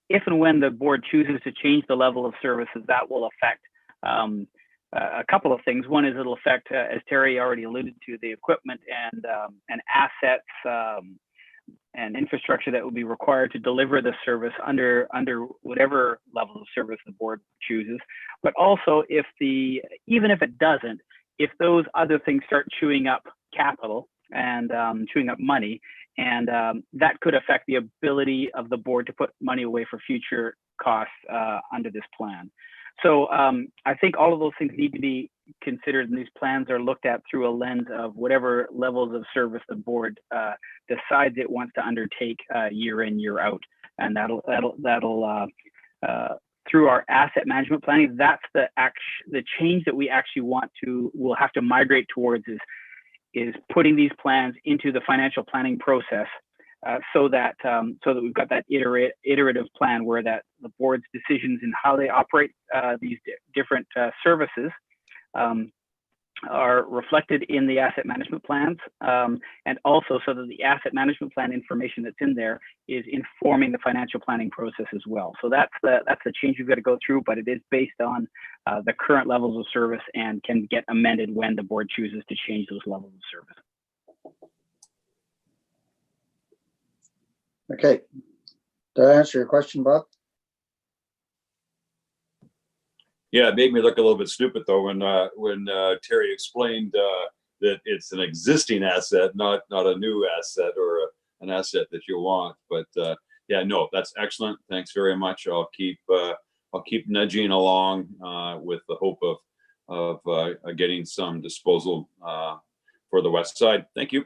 if and when the board chooses to change the level of services, that will affect a couple of things. One is it'll affect, as Terry already alluded to, the equipment and assets and infrastructure that will be required to deliver the service under whatever level of service the board chooses. But also, even if it doesn't, if those other things start chewing up capital and chewing up money, and that could affect the ability of the board to put money away for future costs under this plan. So I think all of those things need to be considered, and these plans are looked at through a lens of whatever levels of service the board decides it wants to undertake year in, year out, and that'll through our asset management planning. That's the change that we'll have to migrate towards is putting these plans into the financial planning process. So that we've got that iterative plan where that the board's decisions in how they operate these different services are reflected in the asset management plans, and also so that the asset management plan information that's in there is informing the financial planning process as well. So that's the change we've got to go through, but it is based on the current levels of service and can get amended when the board chooses to change those levels of service. Okay. Did I answer your question, Bob? Yeah, it made me look a little bit stupid though when Terry explained that it's an existing asset, not a new asset or an asset that you want. But yeah, no, that's excellent. Thanks very much. I'll keep nudging along with the hope of getting some disposal for the west side. Thank you.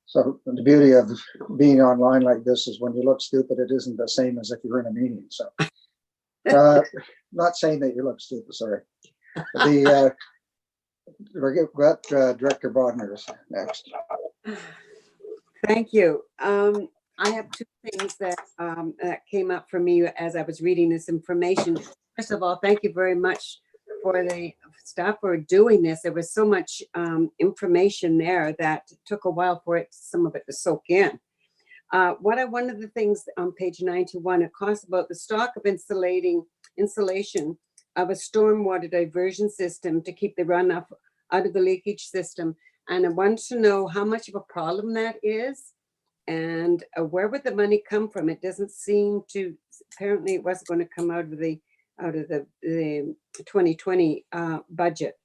So the beauty of being online like this is when you look stupid, it isn't the same as if you're in a meeting. So not saying that you look stupid, sorry. We've got Director Bodner next. Thank you. I have two things that came up for me as I was reading this information. First of all, thank you very much for the staff for doing this. There was so much information there that took a while for some of it to soak in. One of the things on page 91, it talks about the stock of insulation of a stormwater diversion system to keep the runoff out of the leakage system. And I want to know how much of a problem that is and where would the money come from? It doesn't seem to, apparently it wasn't going to come out of the 2020 budget.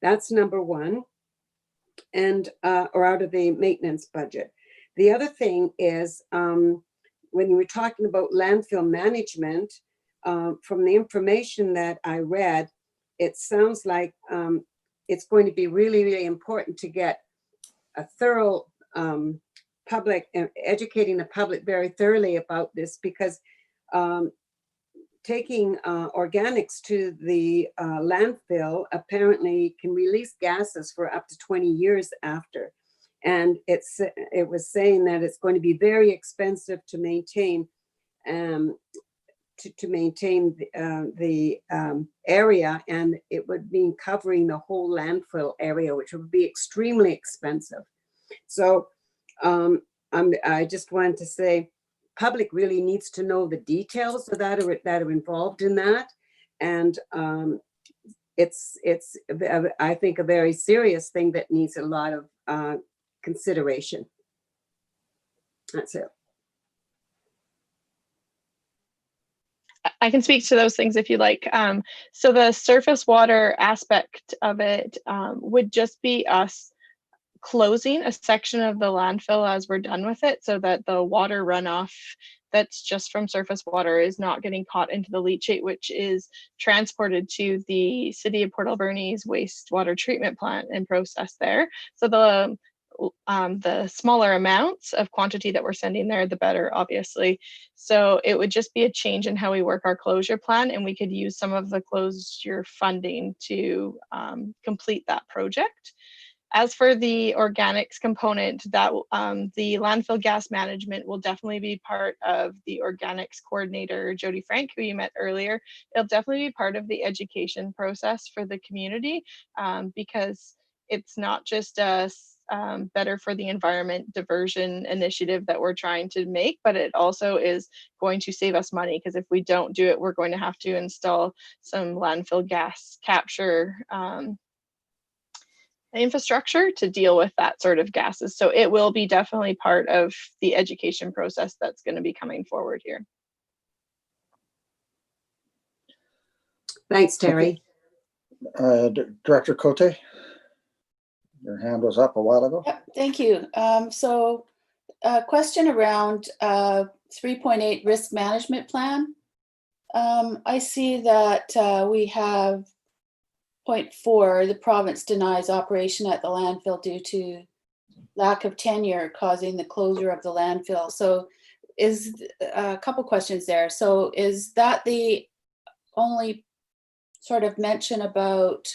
That's number one, and or out of the maintenance budget. The other thing is when you were talking about landfill management, from the information that I read, it sounds like it's going to be really, really important to get a thorough public, educating the public very thoroughly about this, because taking organics to the landfill apparently can release gases for up to 20 years after. And it was saying that it's going to be very expensive to maintain the area, and it would mean covering the whole landfill area, which would be extremely expensive. So I just wanted to say, public really needs to know the details of that are involved in that, and it's I think a very serious thing that needs a lot of consideration. That's it. I can speak to those things if you like. So the surface water aspect of it would just be us closing a section of the landfill as we're done with it, so that the water runoff that's just from surface water is not getting caught into the leachate, which is transported to the City of Port Alberni's wastewater treatment plant and processed there. So the smaller amounts of quantity that we're sending there, the better, obviously. So it would just be a change in how we work our closure plan, and we could use some of the closure funding to complete that project. As for the organics component, that the landfill gas management will definitely be part of the organics coordinator, Jody Frank, who you met earlier. It'll definitely be part of the education process for the community, because it's not just a better for the environment diversion initiative that we're trying to make, but it also is going to save us money, because if we don't do it, we're going to have to install some landfill gas capture infrastructure to deal with that sort of gases. So it will be definitely part of the education process that's going to be coming forward here. Thanks, Terry. Director Cote, your hand was up a while ago. Yep, thank you. So a question around 3.8 risk management plan. I see that we have 0.4, the province denies operation at the landfill due to lack of tenure causing the closure of the landfill. So is a couple questions there. So is that the only sort of mention about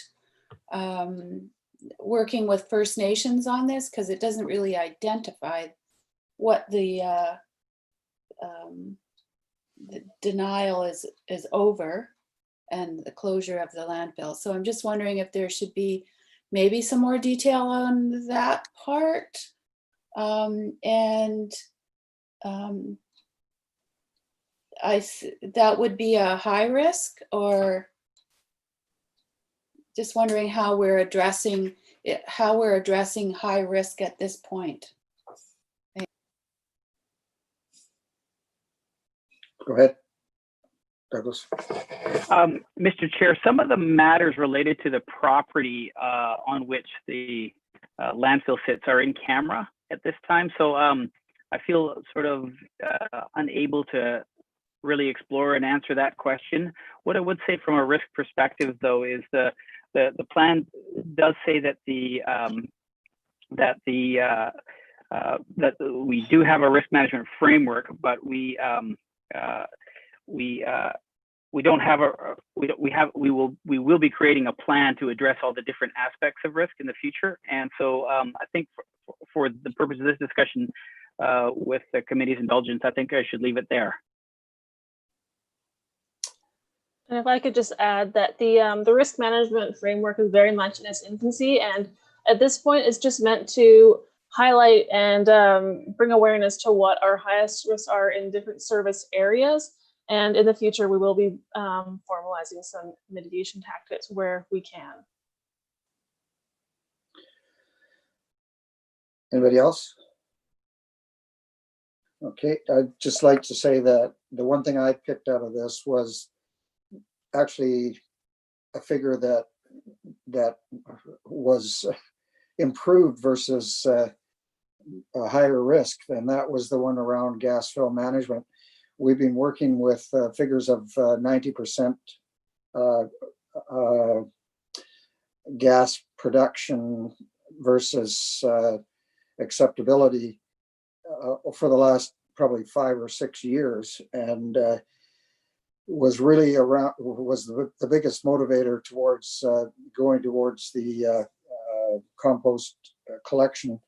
working with First Nations on this? Because it doesn't really identify what the denial is over, and the closure of the landfill. So I'm just wondering if there should be maybe some more detail on that part. That would be a high risk, or just wondering how we're addressing it, how we're addressing high risk at this point. Go ahead, Douglas. Mr. Chair, some of the matters related to the property on which the landfill sits are in camera at this time. So I feel sort of unable to really explore and answer that question. What I would say from a risk perspective, though, is the plan does say that that we do have a risk management framework, but we don't have we will be creating a plan to address all the different aspects of risk in the future. And so I think for the purpose of this discussion, with the committee's indulgence, I think I should leave it there. And if I could just add that the risk management framework is very much in its infancy, and at this point it's just meant to highlight and bring awareness to what our highest risks are in different service areas. And in the future, we will be formalizing some mitigation tactics where we can. Anybody else? Okay, I'd just like to say that the one thing I picked out of this was actually a figure that was improved versus a higher risk, and that was the one around gas fill management. We've been working with figures of 90% gas production versus acceptability for the last probably 5 or 6 years, and was really the biggest motivator towards going towards the compost collection.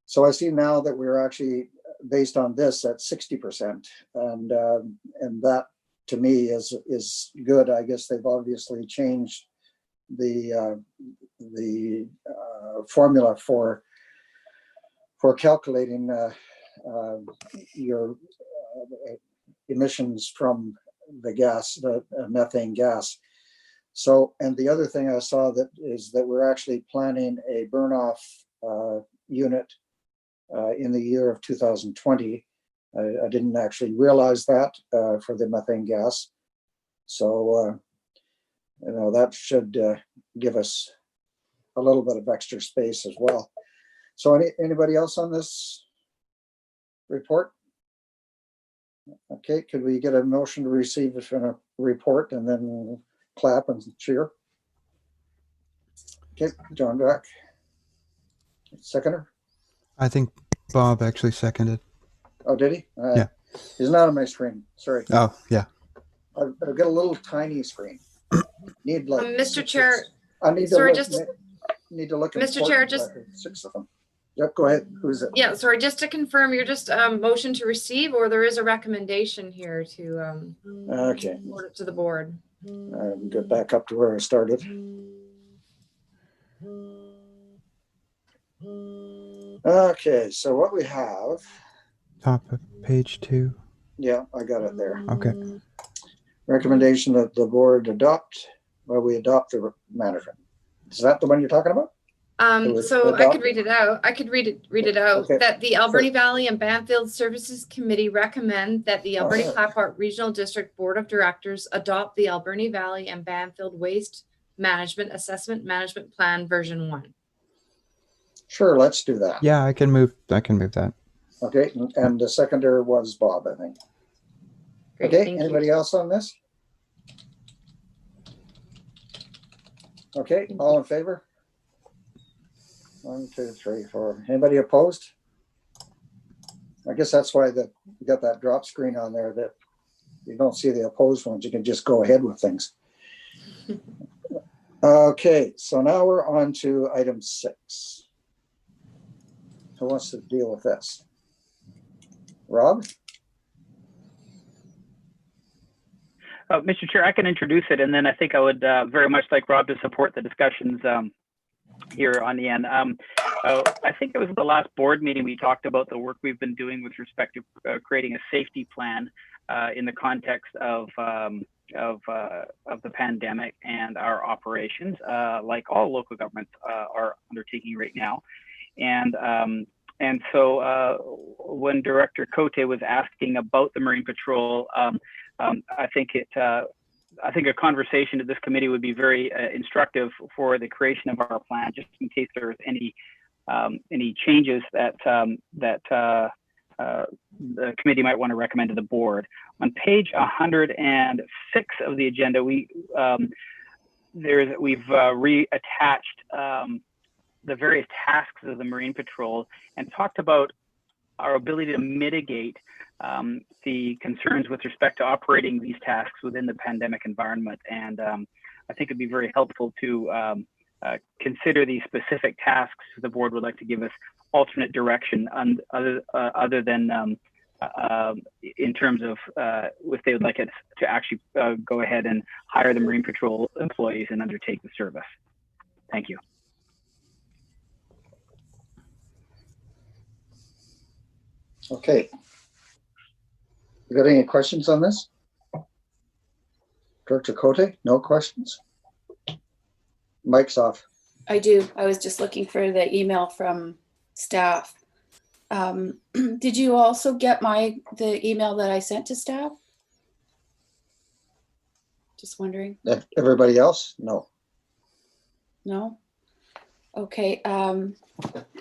So I see now that we're actually based on this at 60%, and that to me is good. I guess they've obviously changed the formula for calculating your emissions from the gas, the methane gas. So, and the other thing I saw is that we're actually planning a burn off unit in the year of 2020. I didn't actually realize that for the methane gas. So, that should give us a little bit of extra space as well. So anybody else on this report? Okay, could we get a motion to receive a report and then clap and cheer? Okay, John Jack. Seconder? I think Bob actually seconded. Oh, did he? Yeah. He's not on my screen. Sorry. Oh, yeah. I've got a little tiny screen. Need like Mr. Chair. I need Sorry, to need to look. Mr. Chair, just 6 of them. Yep, go ahead. Who's it? Yeah, sorry, just to confirm, you're just motion to receive, or there is a recommendation here to Okay. forward it to the board. Get back up to where I started. Okay, so what we have. Top of page 2. Yeah, I got it there. Okay. Recommendation that the board adopt, we adopt the management. Is that the one you're talking about? So I could read it out. I could read it out. Okay. That the Alberni Valley and Bamfield Services Committee recommend that the Alberni Clapart Regional District Board of Directors adopt the Alberni Valley and Bamfield Waste Management Assessment Management Plan version 1. Sure, let's do that. Yeah, I can move that. Okay, and the seconder was Bob, I think. Great, Okay, thank anybody you. else on this? Okay, all in favor? 1, 2, 3, 4. Anybody opposed? I guess that's why you got that drop screen on there, that you don't see the opposed ones. You can just go ahead with things. Okay, so now we're on to item 6. Who wants to deal with this? Rob? Mr. Chair, I can introduce it, and then I think I would very much like Rob to support the discussions here on the end. I think it was the last board meeting we talked about the work we've been doing with respect to creating a safety plan in the context of the pandemic and our operations, like all local governments are undertaking right now. And so when Director Cote was asking about the Marine Patrol, I think a conversation at this committee would be very instructive for the creation of our plan, just in case there's any changes that the committee might want to recommend to the board. On page 106 of the agenda, we've reattached the various tasks of the Marine Patrol and talked about our ability to mitigate the concerns with respect to operating these tasks within the pandemic environment. And I think it'd be very helpful to consider these specific tasks the board would like to give us alternate direction on other than in terms of if they would like us to actually go ahead and hire the Marine Patrol employees and undertake the service. Thank you. Okay. You got any questions on this? Director Cote, no questions? Mic's off. I do. I was just looking for the email from staff. Did you also get the email that I sent to staff? Just wondering. Everybody else? No. No? Okay.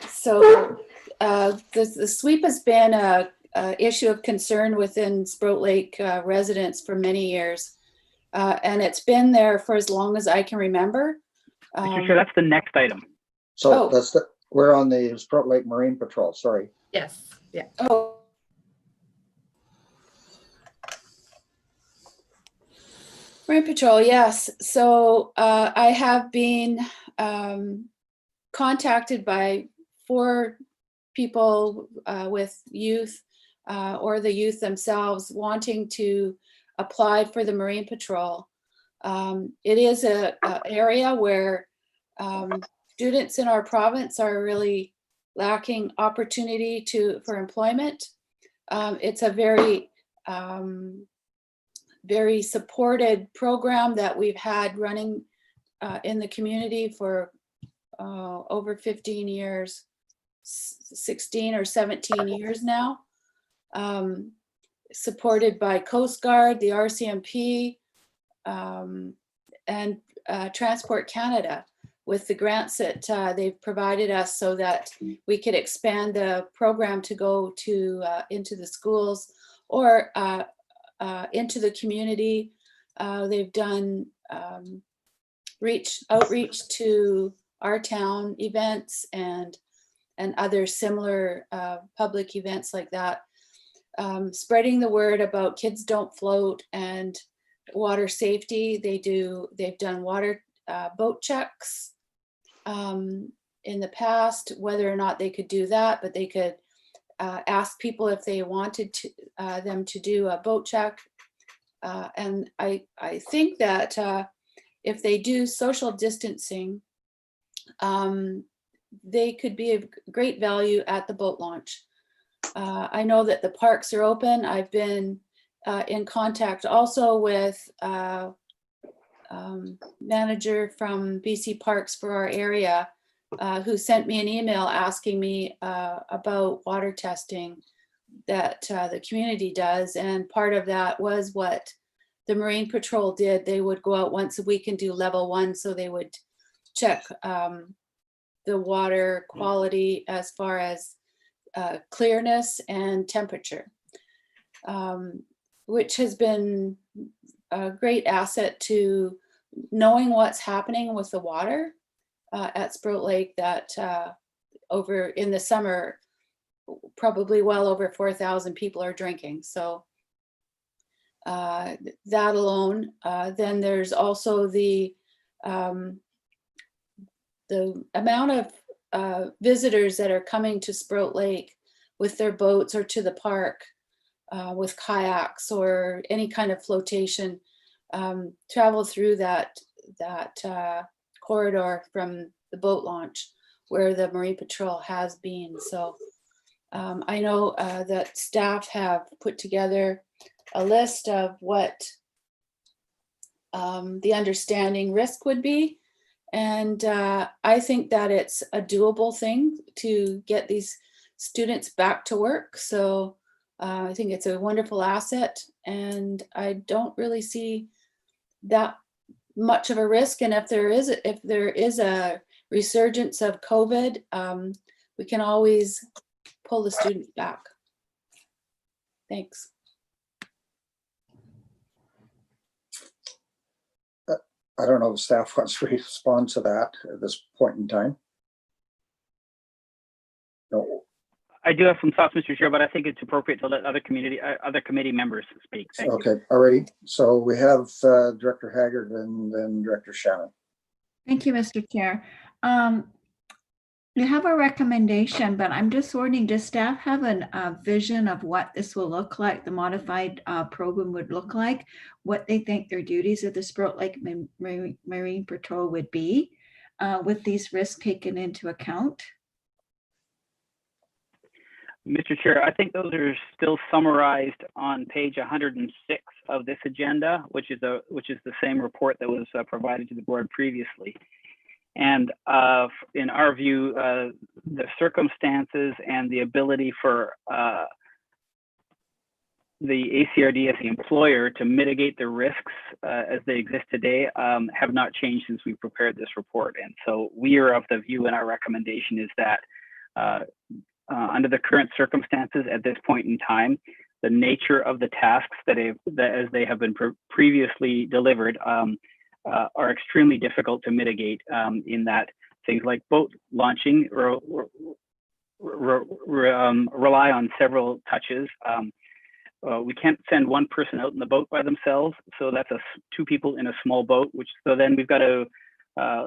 So the sweep has been a issue of concern within Sprout Lake residents for many years. And it's been there for as long as I can remember. Mr. Chair, that's the next item. So Oh. we're on the Sprout Lake Marine Patrol, sorry. Yes, yeah. Oh. Marine Patrol, yes. So I have been contacted by 4 people with youth or the youth themselves wanting to apply for the Marine Patrol. It is an area where students in our province are really lacking opportunity for employment. It's a very supported program that we've had running in the community for over 15 years, 16 or 17 years now. Supported by Coast Guard, the RCMP, and Transport Canada with the grants that they've provided us so that we could expand the program to go to into the schools or into the community. They've done outreach to our town events and other similar public events like that. Spreading the word about Kids Don't Float and water safety. They've done water boat checks in the past, whether or not they could do that, but they could ask people if they wanted them to do a boat check. And I think that if they do social distancing, they could be of great value at the boat launch. I know that the parks are open. I've been in contact also with manager from BC Parks for our area who sent me an email asking me about water testing that the community does. And part of that was what the Marine Patrol did. They would go out once a week and do level 1. So they would check the water quality as far as clearness and temperature, which has been a great asset to knowing what's happening with the water at Sprout Lake, that over in the summer, probably well over 4,000 people are drinking. So that alone. Then there's also the amount of visitors that are coming to Sprout Lake with their boats or to the park with kayaks or any kind of flotation, travel through that corridor from the boat launch where the Marine Patrol has been. So I know that staff have put together a list of what the understanding risk would be. And I think that it's a doable thing to get these students back to work. So I think it's a wonderful asset, and I don't really see that much of a risk. And if there is a resurgence of COVID, we can always pull the students back. Thanks. I don't know if staff wants to respond to that at this point in time. No. I do have some thoughts, Mr. Chair, but I think it's appropriate to let other committee members speak. Thank Okay, you. alrighty. So we have Director Haggard and then Director Shannon. Thank you, Mr. Chair. You have a recommendation, but I'm just wondering, does staff have a vision of what this will look like, the modified program would look like, what they think their duties of the Sprout Lake Marine Patrol would be with these risks taken into account? Mr. Chair, I think those are still summarized on page 106 of this agenda, which is the same report that was provided to the board previously. And in our view, the circumstances and the ability for the ACRD as the employer to mitigate the risks as they exist today have not changed since we prepared this report. And so we are of the view, and our recommendation is that under the current circumstances at this point in time, the nature of the tasks that as they have been previously delivered are extremely difficult to mitigate, in that things like boat launching rely on several touches. We can't send one person out in the boat by themselves, so that's two people in a small boat, so then we've got to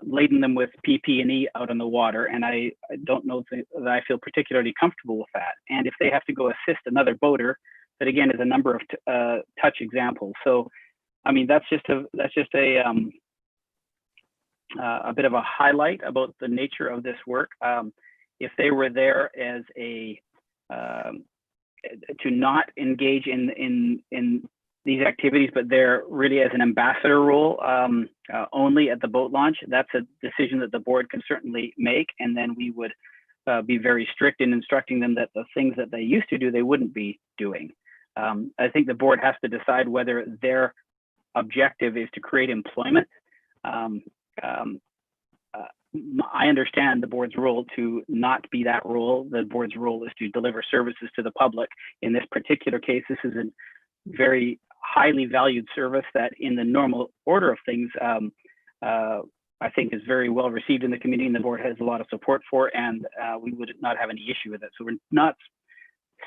laden them with PP&E out on the water, and I don't know that I feel particularly comfortable with that. And if they have to go assist another boater, that again is a number of touch examples. So, I mean, that's just a bit of a highlight about the nature of this work. If they were there as to not engage in these activities, but they're really as an ambassador role only at the boat launch, that's a decision that the board can certainly make, and then we would be very strict in instructing them that the things that they used to do, they wouldn't be doing. I think the board has to decide whether their objective is to create employment. I understand the board's role to not be that role. The board's role is to deliver services to the public. In this particular case, this is a very highly valued service that in the normal order of things, I think is very well received in the community, and the board has a lot of support for, and we would not have any issue with it. So we're not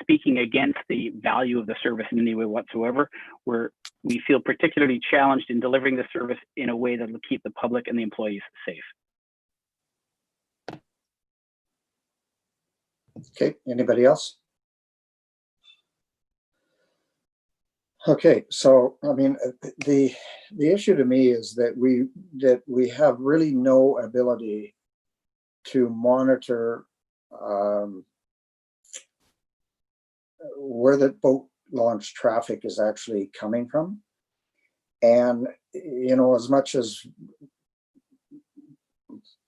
speaking against the value of the service in any way whatsoever. We feel particularly challenged in delivering the service in a way that will keep the public and the employees safe. Okay, anybody else? Okay, so I mean, the issue to me is that we have really no ability to monitor where the boat launch traffic is actually coming from. And, you know, as much as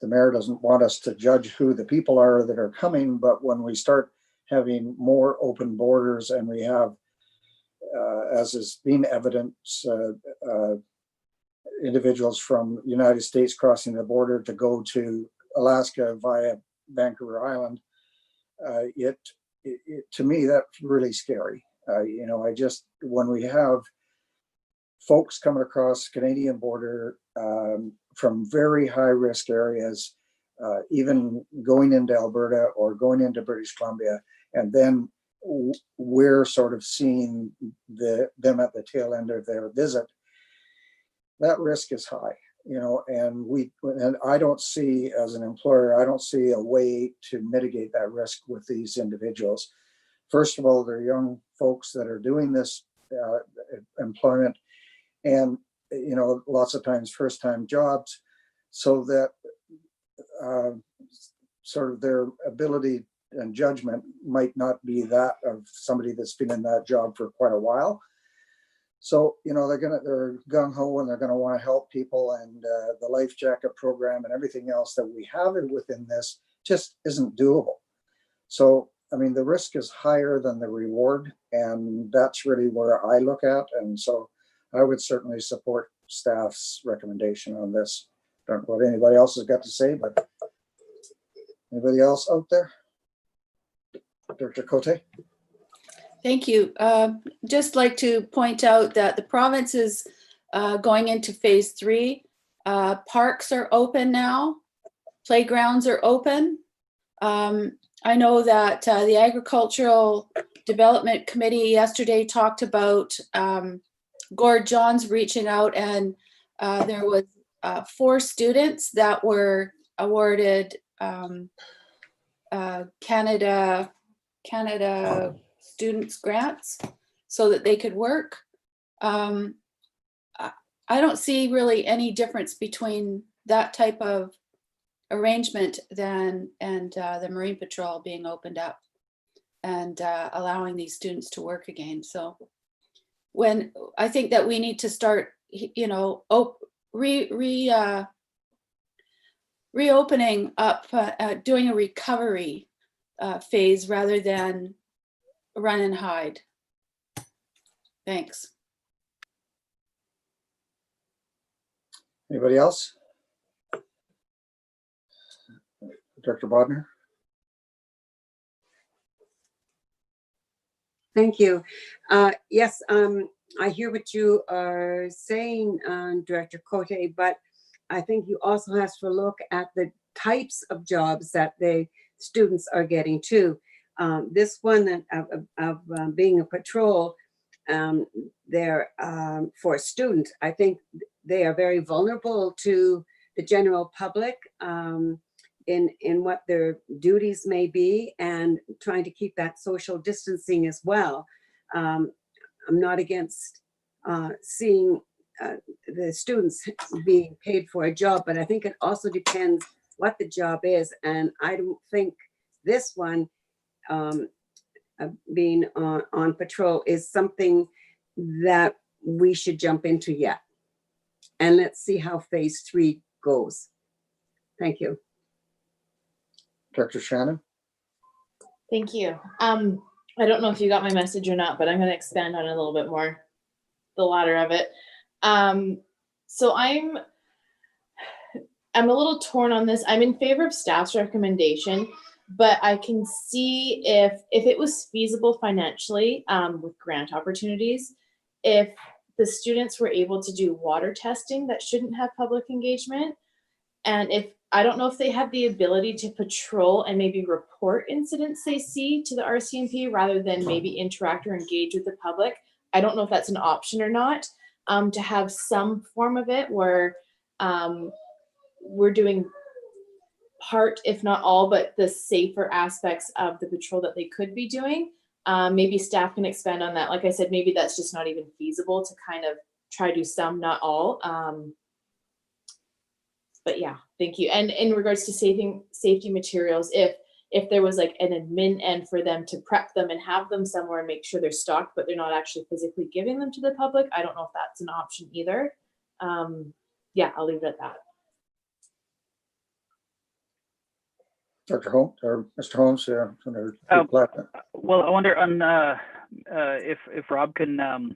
the mayor doesn't want us to judge who the people are that are coming, but when we start having more open borders and we have, as has been evident, individuals from the United States crossing the border to go to Alaska via Vancouver Island, to me, that's really scary. You know, when we have folks coming across the Canadian border from very high risk areas, even going into Alberta or going into British Columbia, and then we're sort of seeing them at the tail end of their visit, that risk is high, you know, and I don't see, as an employer, I don't see a way to mitigate that risk with these individuals. First of all, they're young folks that are doing this employment, and, you know, lots of times first-time jobs, so that sort of their ability and judgment might not be that of somebody that's been in that job for quite a while. So, you know, they're gung-ho and they're going to want to help people, and the life jacket program and everything else that we have within this just isn't doable. So, I mean, the risk is higher than the reward, and that's really where I look at. And so I would certainly support staff's recommendation on this. Don't know what anybody else has got to say, but anybody else out there? Dr. Cote? Thank you. Just like to point out that the province is going into phase 3. Parks are open now. Playgrounds are open. I know that the Agricultural Development Committee yesterday talked about Gord Johns reaching out, and there was 4 students that were awarded Canada students grants so that they could work. I don't see really any difference between that type of arrangement and the Marine Patrol being opened up and allowing these students to work again. So when I think that we need to start, you know, reopening up, doing a recovery phase rather than run and hide. Thanks. Anybody else? Dr. Bodner? Thank you. Yes, I hear what you are saying, Director Cote, but I think you also have to look at the types of jobs that the students are getting too. This one that of being a patrol, they're for a student. I think they are very vulnerable to the general public in what their duties may be, and trying to keep that social distancing as well. I'm not against seeing the students being paid for a job, but I think it also depends what the job is. And I don't think this one, being on patrol, is something that we should jump into yet. And let's see how phase 3 goes. Thank you. Dr. Shannon? Thank you. I don't know if you got my message or not, but I'm going to expand on it a little bit more, the latter of it. So I'm a little torn on this. I'm in favor of staff's recommendation, but I can see if it was feasible financially with grant opportunities, if the students were able to do water testing that shouldn't have public engagement. And if, I don't know if they have the ability to patrol and maybe report incidents they see to the RCMP rather than maybe interact or engage with the public. I don't know if that's an option or not, to have some form of it where we're doing part, if not all, but the safer aspects of the patrol that they could be doing. Maybe staff can expand on that. Like I said, maybe that's just not even feasible to kind of try to do some, not all. But yeah, thank you. And in regards to safety materials, if there was like an admin end for them to prep them and have them somewhere and make sure they're stocked, but they're not actually physically giving them to the public, I don't know if that's an option either. Yeah, I'll leave it at that. Dr. Holmes or Mr. Holmes? Well, I wonder on if Rob can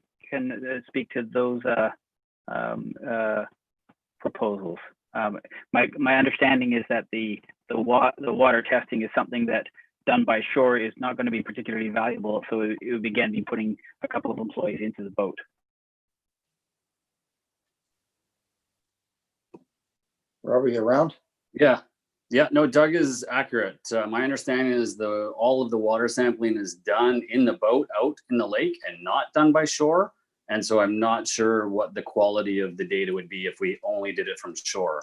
speak to those proposals. My understanding is that the water testing is something that done by shore is not going to be particularly valuable, so it would again be putting a couple of employees into the boat. Rob, are you around? Yeah, no, Doug is accurate. My understanding is all of the water sampling is done in the boat out in the lake and not done by shore. And so I'm not sure what the quality of the data would be if we only did it from shore.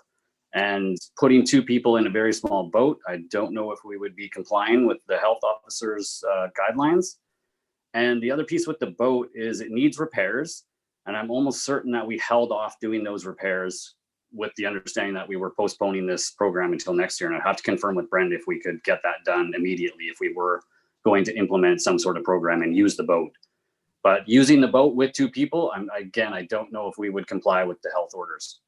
And putting 2 people in a very small boat, I don't know if we would be complying with the health officer's guidelines. And the other piece with the boat is it needs repairs. And I'm almost certain that we held off doing those repairs with the understanding that we were postponing this program until next year. And I'd have to confirm with Brenda if we could get that done immediately if we were going to implement some sort of program and use the boat. But using the boat with 2 people, I don't know if we would comply with the health orders.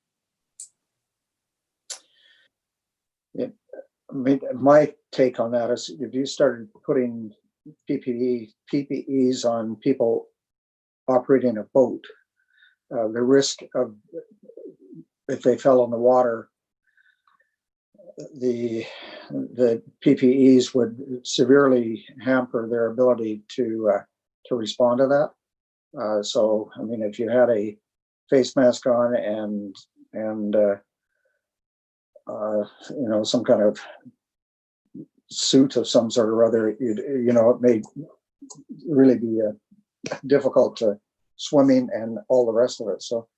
Yeah, I mean, my take on that is if you started putting PPEs on people operating a boat, the risk of, if they fell in the water, the PPEs would severely hamper their ability to respond to that. So, I mean, if you had a face mask on and you know, some kind of suit of some sort or other, you know, it may really be difficult to swimming and all the rest of it. So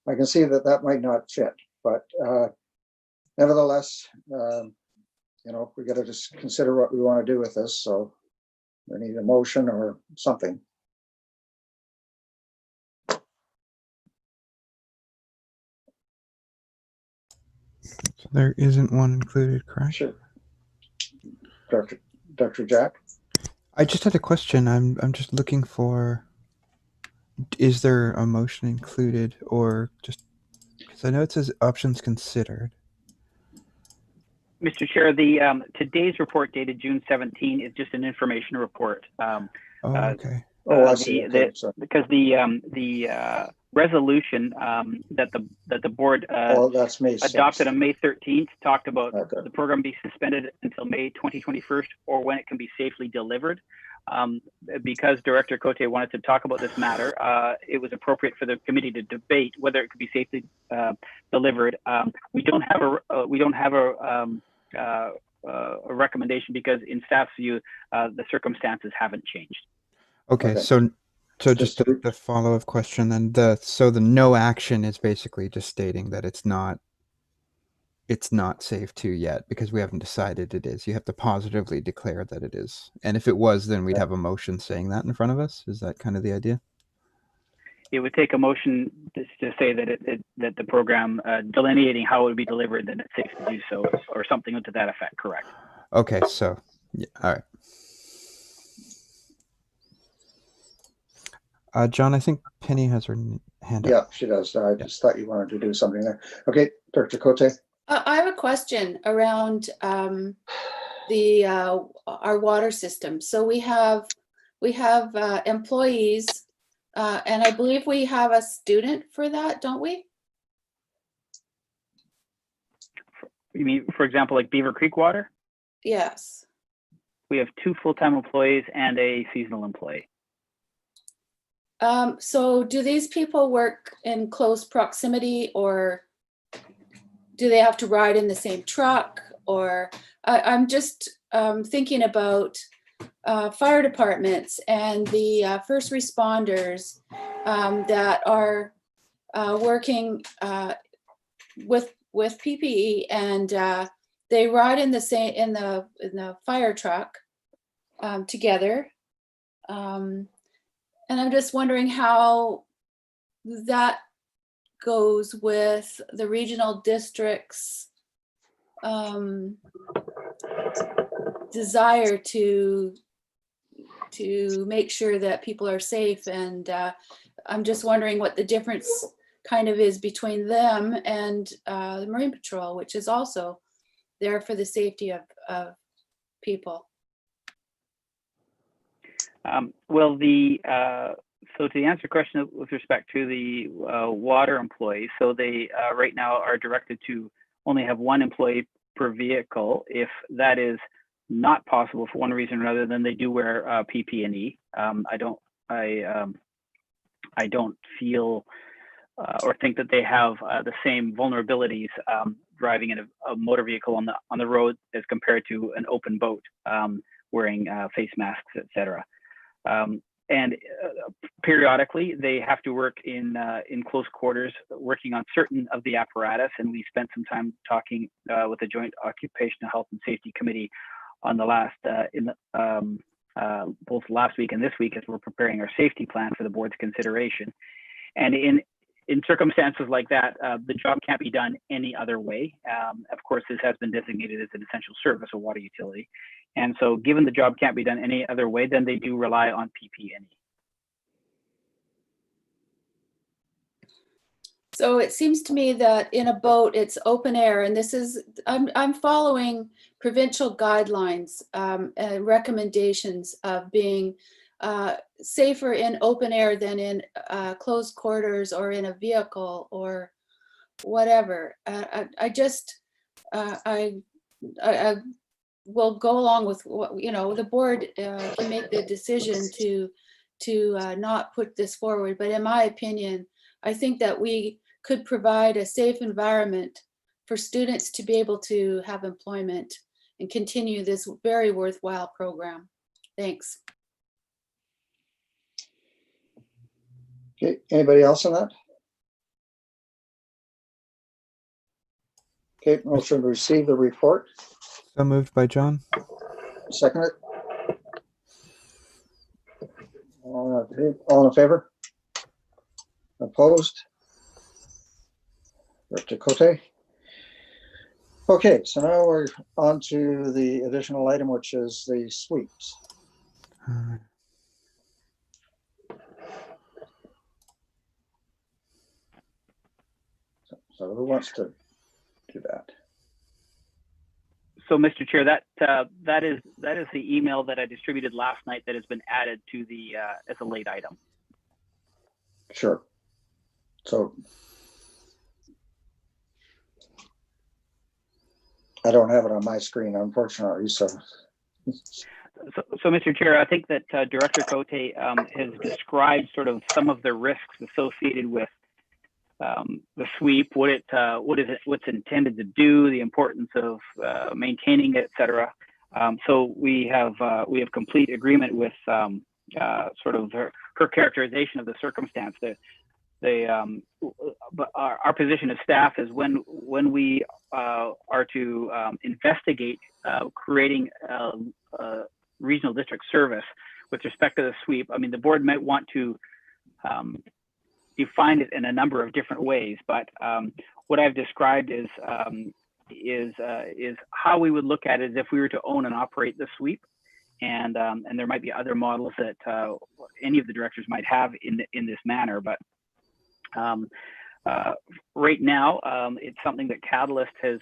I can see that might not fit, but nevertheless, you know, we got to just consider what we want to do with this. So we need a motion or something. So there isn't one included, correct? Sure. Dr. Jack? I just had a question. I'm just looking for, is there a motion included, or just, because I know it says options considered. Mr. Chair, today's report dated June 17 is just an information report. Okay. I see. Because the resolution that the board Oh, that's May adopted 6th. on May 13th talked about Okay. the program be suspended until May 2021 or when it can be safely delivered. Because Director Cote wanted to talk about this matter, it was appropriate for the committee to debate whether it could be safely delivered. We don't have a recommendation because in staff's view, the circumstances haven't changed. Okay, Okay. so just the follow-up question then, the no action is basically just stating that it's not safe to yet because we haven't decided it is. You have to positively declare that it is. And if it was, then we'd have a motion saying that in front of us. Is that kind of the idea? It would take a motion to say that that the program delineating how it would be delivered, that it's safe to do so, or something to that effect. Correct. Okay, so yeah, all right. John, I think Penny has her hand up. Yeah, she does. I just thought you wanted to do something there. Okay, Director Cote. I have a question around our water system. So we have employees, and I believe we have a student for that, don't we? You mean, for example, like Beaver Creek Water? Yes. We have 2 full-time employees and a seasonal employee. So do these people work in close proximity, or do they have to ride in the same truck? Or I'm just thinking about fire departments and the first responders that are working with PPE, and they ride in the same in the fire truck together. And I'm just wondering how that goes with the regional district's desire to make sure that people are safe. And I'm just wondering what the difference kind of is between them and the Marine Patrol, which is also there for the safety of people. Well, so to answer your question with respect to the water employees, so they right now are directed to only have 1 employee per vehicle. If that is not possible for one reason or another, then they do wear PPE. I don't feel or think that they have the same vulnerabilities driving in a motor vehicle on the road as compared to an open boat wearing face masks, etc. And periodically, they have to work in close quarters, working on certain of the apparatus. And we spent some time talking with the Joint Occupational Health and Safety Committee on the last, both last week and this week, as we're preparing our safety plan for the board's consideration. And in circumstances like that, the job can't be done any other way. Of course, this has been designated as an essential service, a water utility. And so given the job can't be done any other way, then they do rely on PPE. So it seems to me that in a boat, it's open air, and this is, I'm following provincial guidelines and recommendations of being safer in open air than in closed quarters or in a vehicle or whatever. I will go along with what, the board can make the decision to not put this forward. But in my opinion, I think that we could provide a safe environment for students to be able to have employment and continue this very worthwhile program. Thanks. Okay, anybody else on that? Okay, motion to receive the report. So moved by John. Second it. All in favor? Opposed? Director Cote. Okay, so now we're on to the additional item, which is the sweeps. So who wants to do that? So, Mr. Chair, that is the email that I distributed last night that has been added to the as a late item. Sure. So I don't have it on my screen, unfortunately, so. So, Mr. Chair, I think that Director Cote has described sort of some of the risks associated with the sweep, what's intended to do, the importance of maintaining it, et cetera. So we have complete agreement with sort of her characterization of the circumstance. But our position as staff is when we are to investigate creating a regional district service with respect to the sweep. I mean, the board might want to define it in a number of different ways, but what I've described is how we would look at it if we were to own and operate the sweep, and there might be other models that any of the directors might have in this manner, but right now it's something that Catalyst has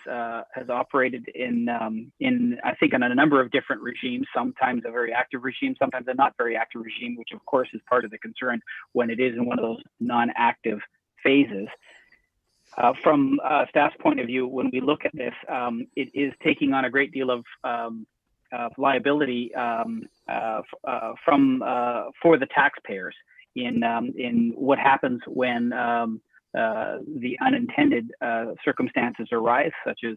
operated in I think in a number of different regimes, sometimes a very active regime, sometimes a not very active regime, which of course is part of the concern when it is in one of those non-active phases. From staff's point of view, when we look at this, it is taking on a great deal of liability for the taxpayers in what happens when the unintended circumstances arise, such as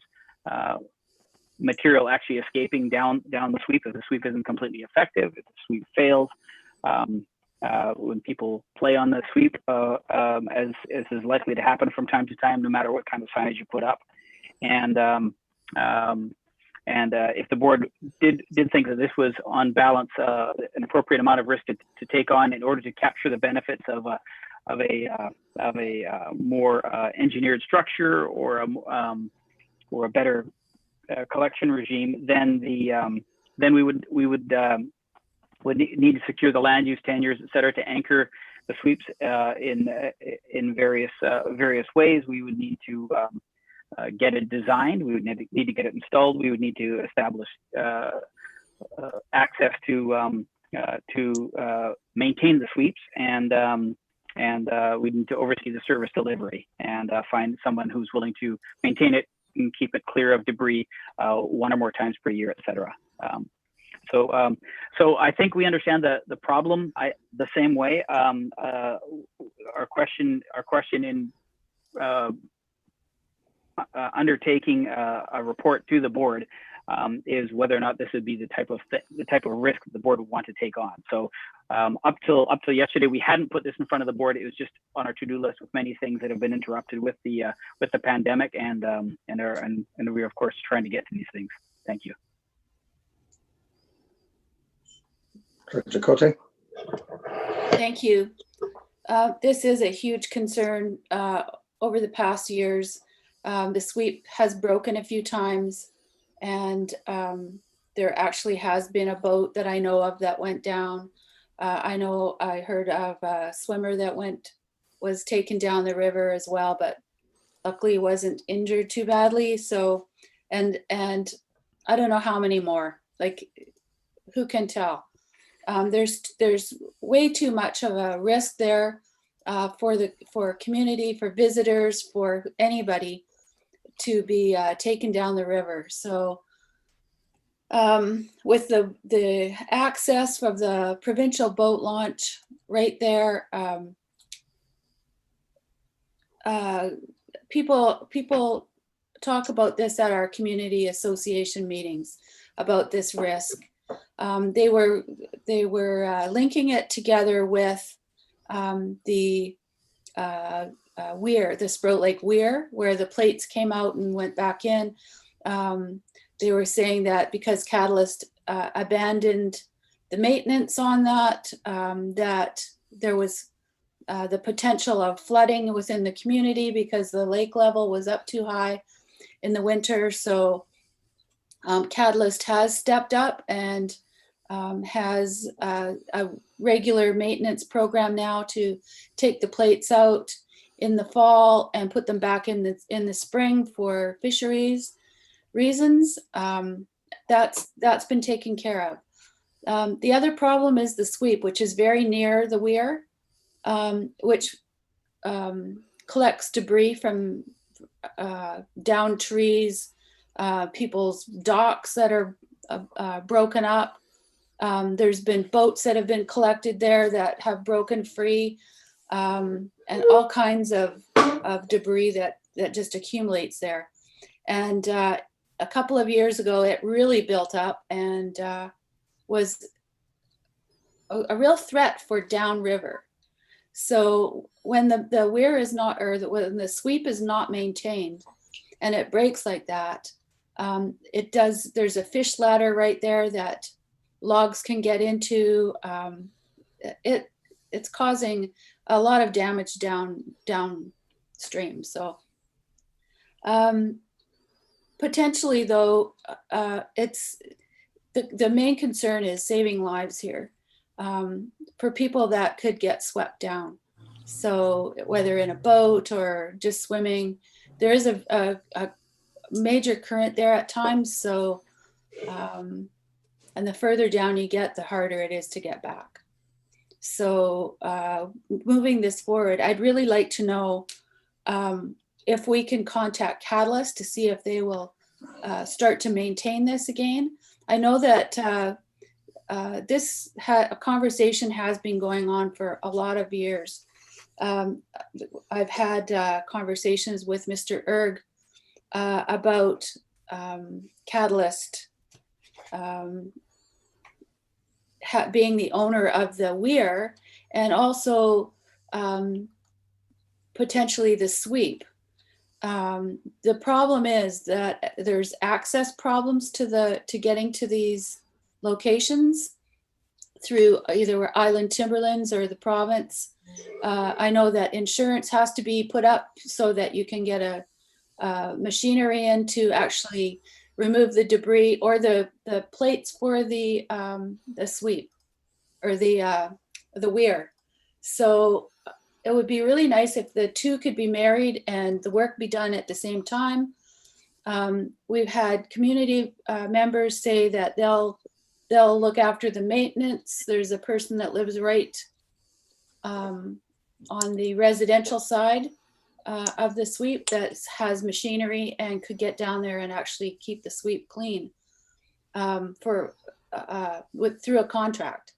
material actually escaping down the sweep if the sweep isn't completely effective, if the sweep fails, when people play on the sweep, as is likely to happen from time to time, no matter what kind of signage you put up. And if the board did think that this was on balance an appropriate amount of risk to take on in order to capture the benefits of a more engineered structure or a better collection regime, then we would need to secure the land use tenures, et cetera, to anchor the sweeps in various ways. We would need to get it designed. We would need to get it installed. We would need to establish access to maintain the sweeps, and we need to oversee the service delivery and find someone who's willing to maintain it and keep it clear of debris one or more times per year, et cetera. So I think we understand the problem the same way. Our question in undertaking a report to the board is whether or not this would be the type of risk that the board would want to take on. So up till yesterday, we hadn't put this in front of the board. It was just on our to-do list with many things that have been interrupted with the pandemic, and we're of course trying to get to these things. Thank you. Director Cote. Thank you. This is a huge concern over the past years. The sweep has broken a few times, and there actually has been a boat that I know of that went down. I heard of a swimmer that was taken down the river as well, but luckily wasn't injured too badly. So, and I don't know how many more, like, who can tell? There's way too much of a risk there for community, for visitors, for anybody to be taken down the river. So with the access of the provincial boat launch right there, people talk about this at our community association meetings about this risk. They were linking it together with the weir, the Sprout Lake Weir, where the plates came out and went back in. They were saying that because Catalyst abandoned the maintenance on that, that there was the potential of flooding within the community because the lake level was up too high in the winter. So Catalyst has stepped up and has a regular maintenance program now to take the plates out in the fall and put them back in the spring for fisheries reasons. That's been taken care of. The other problem is the sweep, which is very near the weir, which collects debris from down trees, people's docks that are broken up. There's been boats that have been collected there that have broken free, and all kinds of debris that just accumulates there. And a couple of years ago, it really built up and was a real threat for downriver. So when the weir is not, or when the sweep is not maintained and it breaks like that, there's a fish ladder right there that logs can get into. It's causing a lot of damage downstream. So potentially though, it's the main concern is saving lives here for people that could get swept down. So whether in a boat or just swimming, there is a major current there at times. So, and the further down you get, the harder it is to get back. So moving this forward, I'd really like to know if we can contact Catalyst to see if they will start to maintain this again. I know that a conversation has been going on for a lot of years. I've had conversations with Mr. Erg about Catalyst being the owner of the weir, and also potentially the sweep. The problem is that there's access problems to getting to these locations through either Island Timberlands or the province. I know that insurance has to be put up so that you can get a machinery in to actually remove the debris, or the plates for the sweep or the weir. So it would be really nice if the two could be married and the work be done at the same time. We've had community members say that they'll look after the maintenance. There's a person that lives right on the residential side of the sweep that has machinery and could get down there and actually keep the sweep clean through a contract.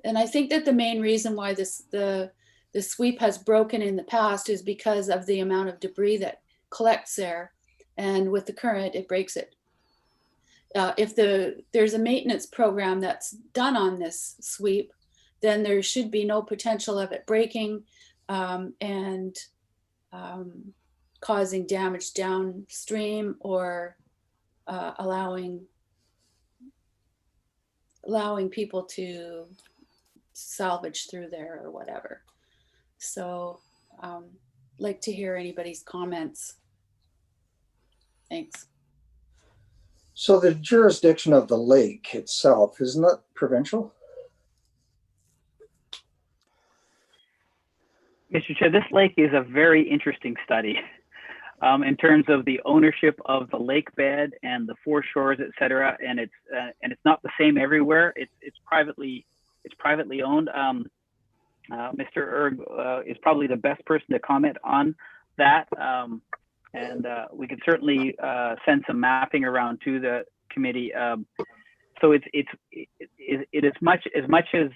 And I think that the main reason why the sweep has broken in the past is because of the amount of debris that collects there, and with the current, it breaks it. If there's a maintenance program that's done on this sweep, then there should be no potential of it breaking and causing damage downstream, or allowing people to salvage through there or whatever. So like to hear anybody's comments. Thanks. So the jurisdiction of the lake itself, isn't that provincial? Mr. Chair, this lake is a very interesting study in terms of the ownership of the lake bed and the foreshores, et cetera. And it's not the same everywhere. It's privately owned. Mr. Erg is probably the best person to comment on that. And we could certainly send some mapping around to the committee. So it as much as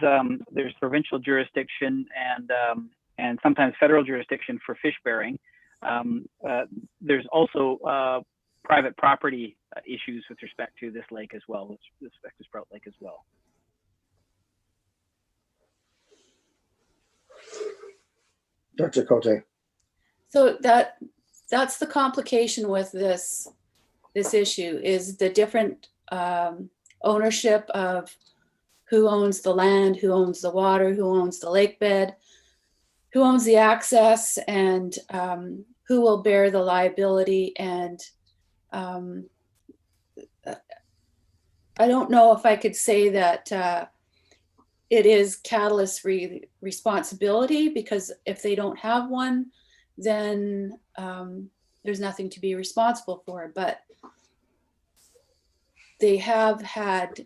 there's provincial jurisdiction and sometimes federal jurisdiction for fish bearing, there's also private property issues with respect to this lake as well, with respect to Sprout Lake as well. Dr. Cote. So that's the complication with this issue, is the different ownership of who owns the land, who owns the water, who owns the lake bed, who owns the access, and who will bear the liability. And I don't know if I could say that it is Catalyst's responsibility, because if they don't have one, then there's nothing to be responsible for. But they have had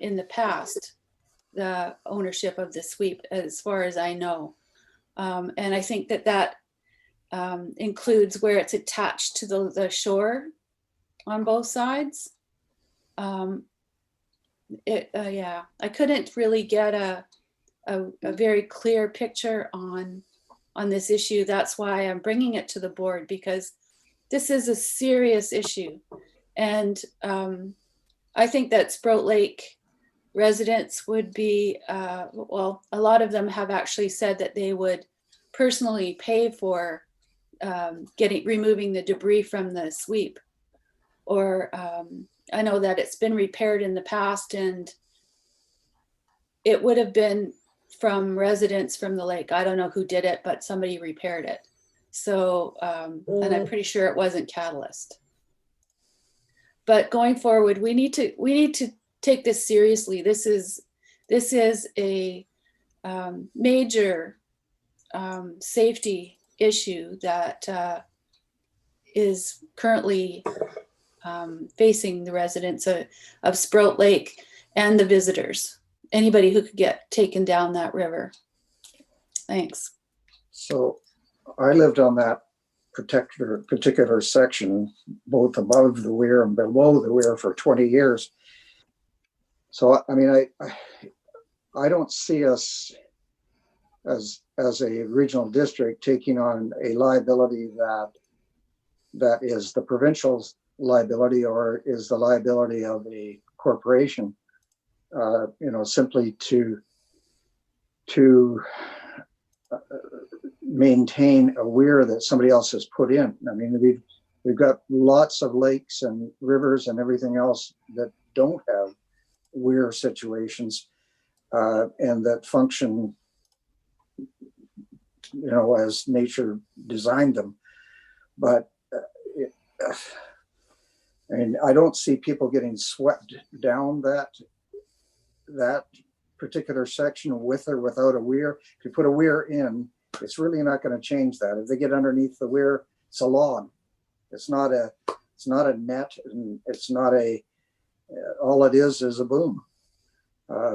in the past the ownership of the sweep, as far as I know. And I think that includes where it's attached to the shore on both sides. Yeah, I couldn't really get a very clear picture on this issue. That's why I'm bringing it to the board, because this is a serious issue. And I think that Sprout Lake residents would be, well, a lot of them have actually said that they would personally pay for removing the debris from the sweep. Or I know that it's been repaired in the past, and it would have been from residents from the lake. I don't know who did it, but somebody repaired it. So, and I'm pretty sure it wasn't Catalyst. But going forward, we need to take this seriously. This is a major safety issue that is currently facing the residents of Sprout Lake and the visitors, anybody who could get taken down that river. Thanks. So I lived on that particular section, both above the weir and below the weir, for 20 years. So, I mean, I don't see us as a regional district taking on a liability that is the provincial's liability, or is the liability of a corporation, simply to maintain a weir that somebody else has put in. I mean, we've got lots of lakes and rivers and everything else that don't have weir situations, and that function, as nature designed them. But I mean, I don't see people getting swept down that particular section with or without a weir. If you put a weir in, it's really not going to change that. If they get underneath the weir, it's a log. It's not a net, and it's not all it is a boom.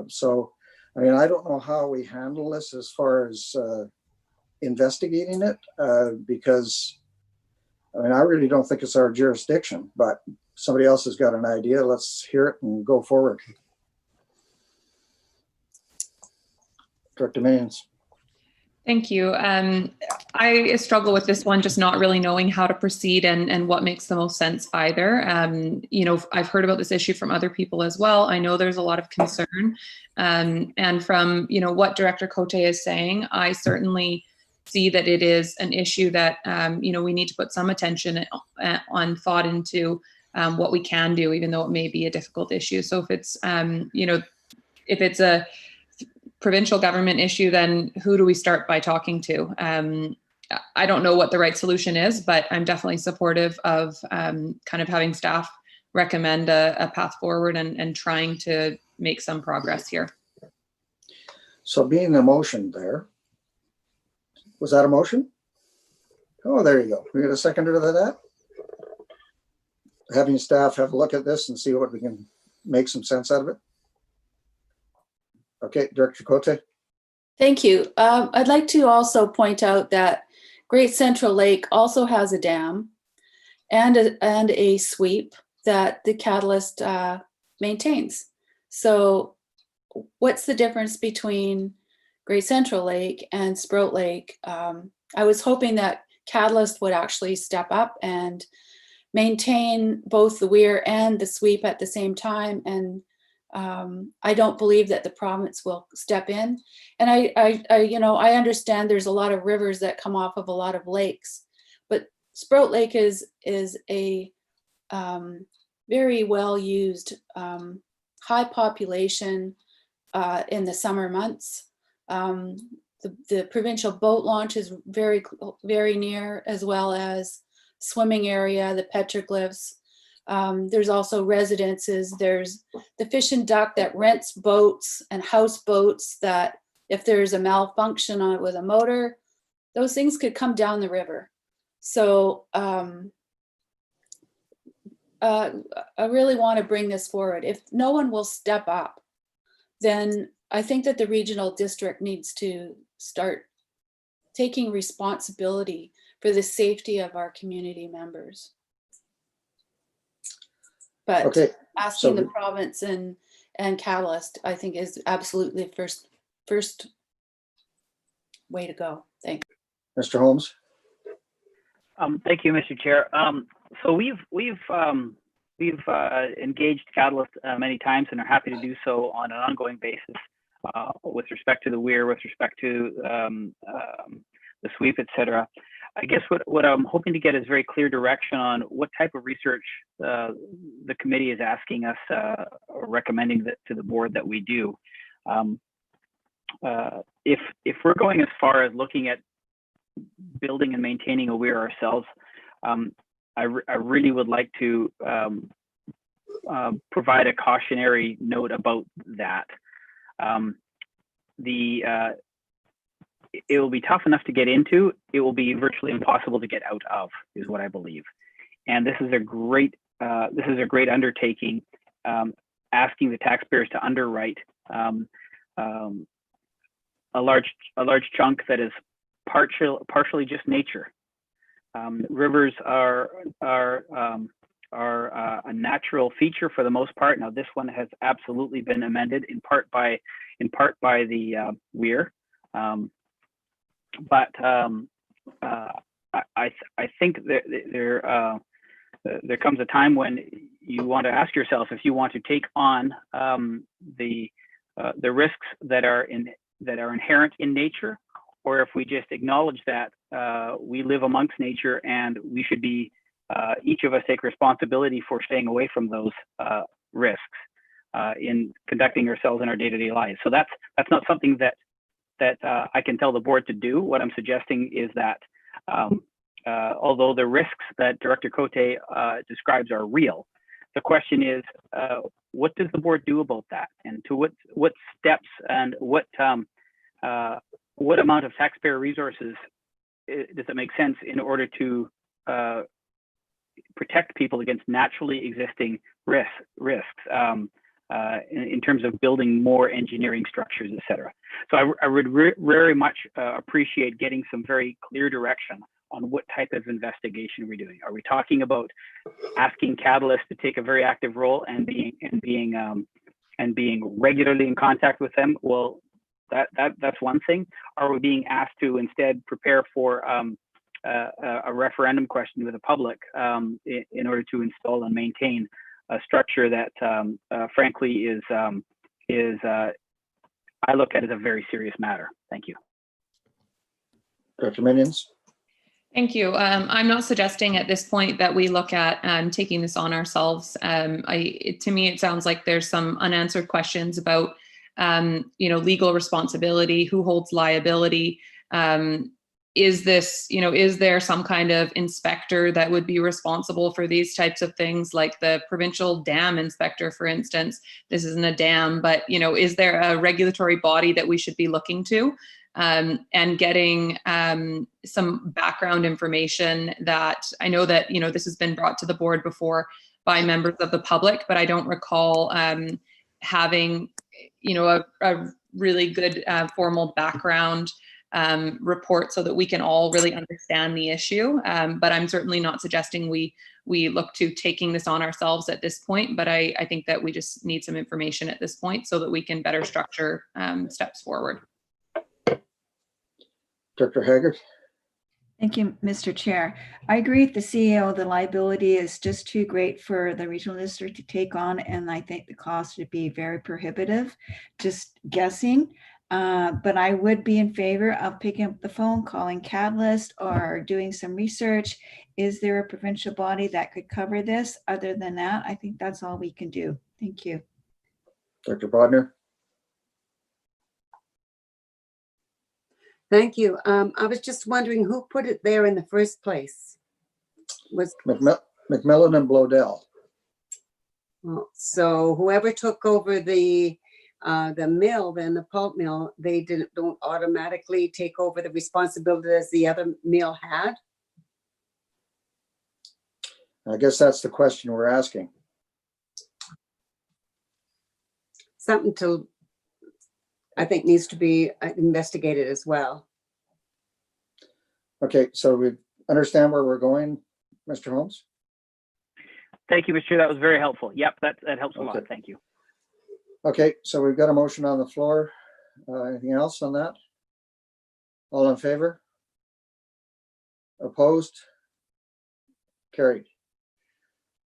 So, I mean, I don't know how we handle this as far as investigating it, because, I mean, I really don't think it's our jurisdiction, but somebody else has got an idea. Let's hear it and go forward. Director Minions. Thank you. I struggle with this one, just not really knowing how to proceed and what makes the most sense either. I've heard about this issue from other people as well. I know there's a lot of concern. And from, what Director Cote is saying, I certainly see that it is an issue that, we need to put some attention on thought into what we can do, even though it may be a difficult issue. So if it's, if it's a provincial government issue, then who do we start by talking to? I don't know what the right solution is, but I'm definitely supportive of kind of having staff recommend a path forward and trying to make some progress here. So being a motion there, was that a motion? Oh, there you go. We got a seconder to that. Having staff have a look at this and see what we can make some sense out of it. Okay, Director Cote. Thank you. I'd like to also point out that Great Central Lake also has a dam and a sweep that the Catalyst maintains. So what's the difference between Great Central Lake and Sprout Lake? I was hoping that Catalyst would actually step up and maintain both the weir and the sweep at the same time, and I don't believe that the province will step in. And I understand there's a lot of rivers that come off of a lot of lakes, but Sprout Lake is a very well used, high population in the summer months. The provincial boat launch is very, very near, as well as swimming area, the petroglyphs. There's also residences. There's the Fish and Duck that rents boats and houseboats that if there's a malfunction on it with a motor, those things could come down the river. So I really want to bring this forward. If no one will step up, then I think that the regional district needs to start taking responsibility for the safety of our community members. But Okay, asking the so province and Catalyst, I think, is absolutely first way to go. Thanks. Mr. Holmes. Thank you, Mr. Chair. So we've engaged Catalyst many times and are happy to do so on an ongoing basis with respect to the weir, with respect to the sweep, et cetera. I guess what I'm hoping to get is very clear direction on what type of research the committee is asking us or recommending that to the board that we do. If we're going as far as looking at building and maintaining a weir ourselves, I really would like to provide a cautionary note about that. It will be tough enough to get into. It will be virtually impossible to get out of, is what I believe. And this is a great undertaking, asking the taxpayers to underwrite a large chunk that is partially just nature. Rivers are a natural feature for the most part. Now, this one has absolutely been amended in part by the weir. But I think there comes a time when you want to ask yourself if you want to take on the risks that are inherent in nature, or if we just acknowledge that we live amongst nature and we should be each of us take responsibility for staying away from those risks in conducting ourselves in our day-to-day lives. So that's not something that I can tell the board to do. What I'm suggesting is that although the risks that Director Cote describes are real, the question is, what does the board do about that? And to what steps and what amount of taxpayer resources does it make sense in order to protect people against naturally existing risks? In terms of building more engineering structures, et cetera. So I would very much appreciate getting some very clear direction on what type of investigation we're doing. Are we talking about asking Catalyst to take a very active role and being regularly in contact with them? Well, that's one thing. Are we being asked to instead prepare for a referendum question with the public in order to install and maintain a structure that, frankly, is I look at as a very serious matter. Thank you. Dr. Minions. Thank you. I'm not suggesting at this point that we look at taking this on ourselves. To me, it sounds like there's some unanswered questions about, legal responsibility, who holds liability. Is there some kind of inspector that would be responsible for these types of things, like the provincial dam inspector, for instance? This isn't a dam, but, is there a regulatory body that we should be looking to and getting some background information that I know that, this has been brought to the board before by members of the public, but I don't recall having, a really good formal background report so that we can all really understand the issue. But I'm certainly not suggesting we look to taking this on ourselves at this point, but I think that we just need some information at this point so that we can better structure steps forward. Dr. Haggard. Thank you, Mr. Chair. I agree with the CEO. The liability is just too great for the regional district to take on, and I think the cost would be very prohibitive. Just guessing. But I would be in favor of picking up the phone, calling Catalyst, or doing some research. Is there a provincial body that could cover this? Other than that, I think that's all we can do. Thank you. Dr. Bodner. Thank you. I was just wondering who put it there in the first place. Was McMillan and Blodell. Well, so whoever took over the mill, then the pulp mill, they don't automatically take over the responsibility as the other mill had? I guess that's the question we're asking. Something to I think needs to be investigated as well. Okay, so we understand where we're going, Mr. Holmes? Thank you, Mr. Chair. That was very helpful. Yep, that helps a lot. Okay. Thank you. Okay, so we've got a motion on the floor. Anything else on that? All in favor? Opposed? Carried.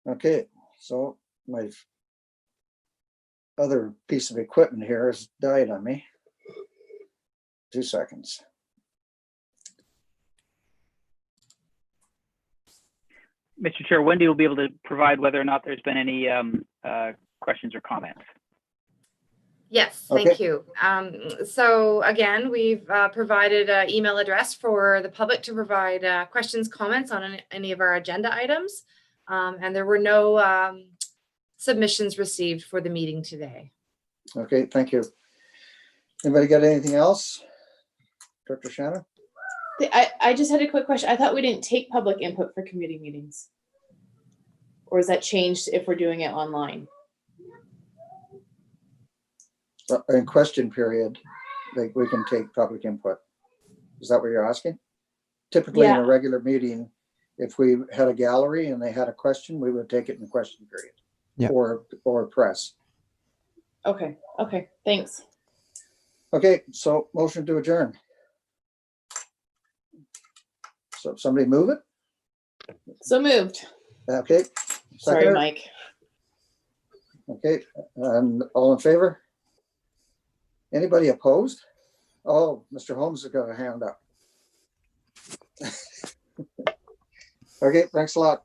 Okay, so my other piece of equipment here has died on me. 2 seconds. Mr. Chair, Wendy will be able to provide whether or not there's been any questions or comments. Yes, thank you. So again, we've provided an email address for the public to provide questions, comments on any of our agenda items. And there were no submissions received for the meeting today. Okay, thank you. Anybody got anything else? Dr. Shannon? I just had a quick question. I thought we didn't take public input for committee meetings. Or is that changed if we're doing it online? In question period, like we can take public input. Is that what you're asking? Typically in a regular meeting, if we had a gallery and they had a question, we would take it in the question period. Yeah. Or press. Okay, okay, thanks. Okay, so motion to adjourn. So somebody move it? So moved. Okay. Sorry, Seconder? Mike. Okay, and all in favor? Anybody opposed? Oh, Mr. Holmes has got a hand up. Okay, thanks a lot.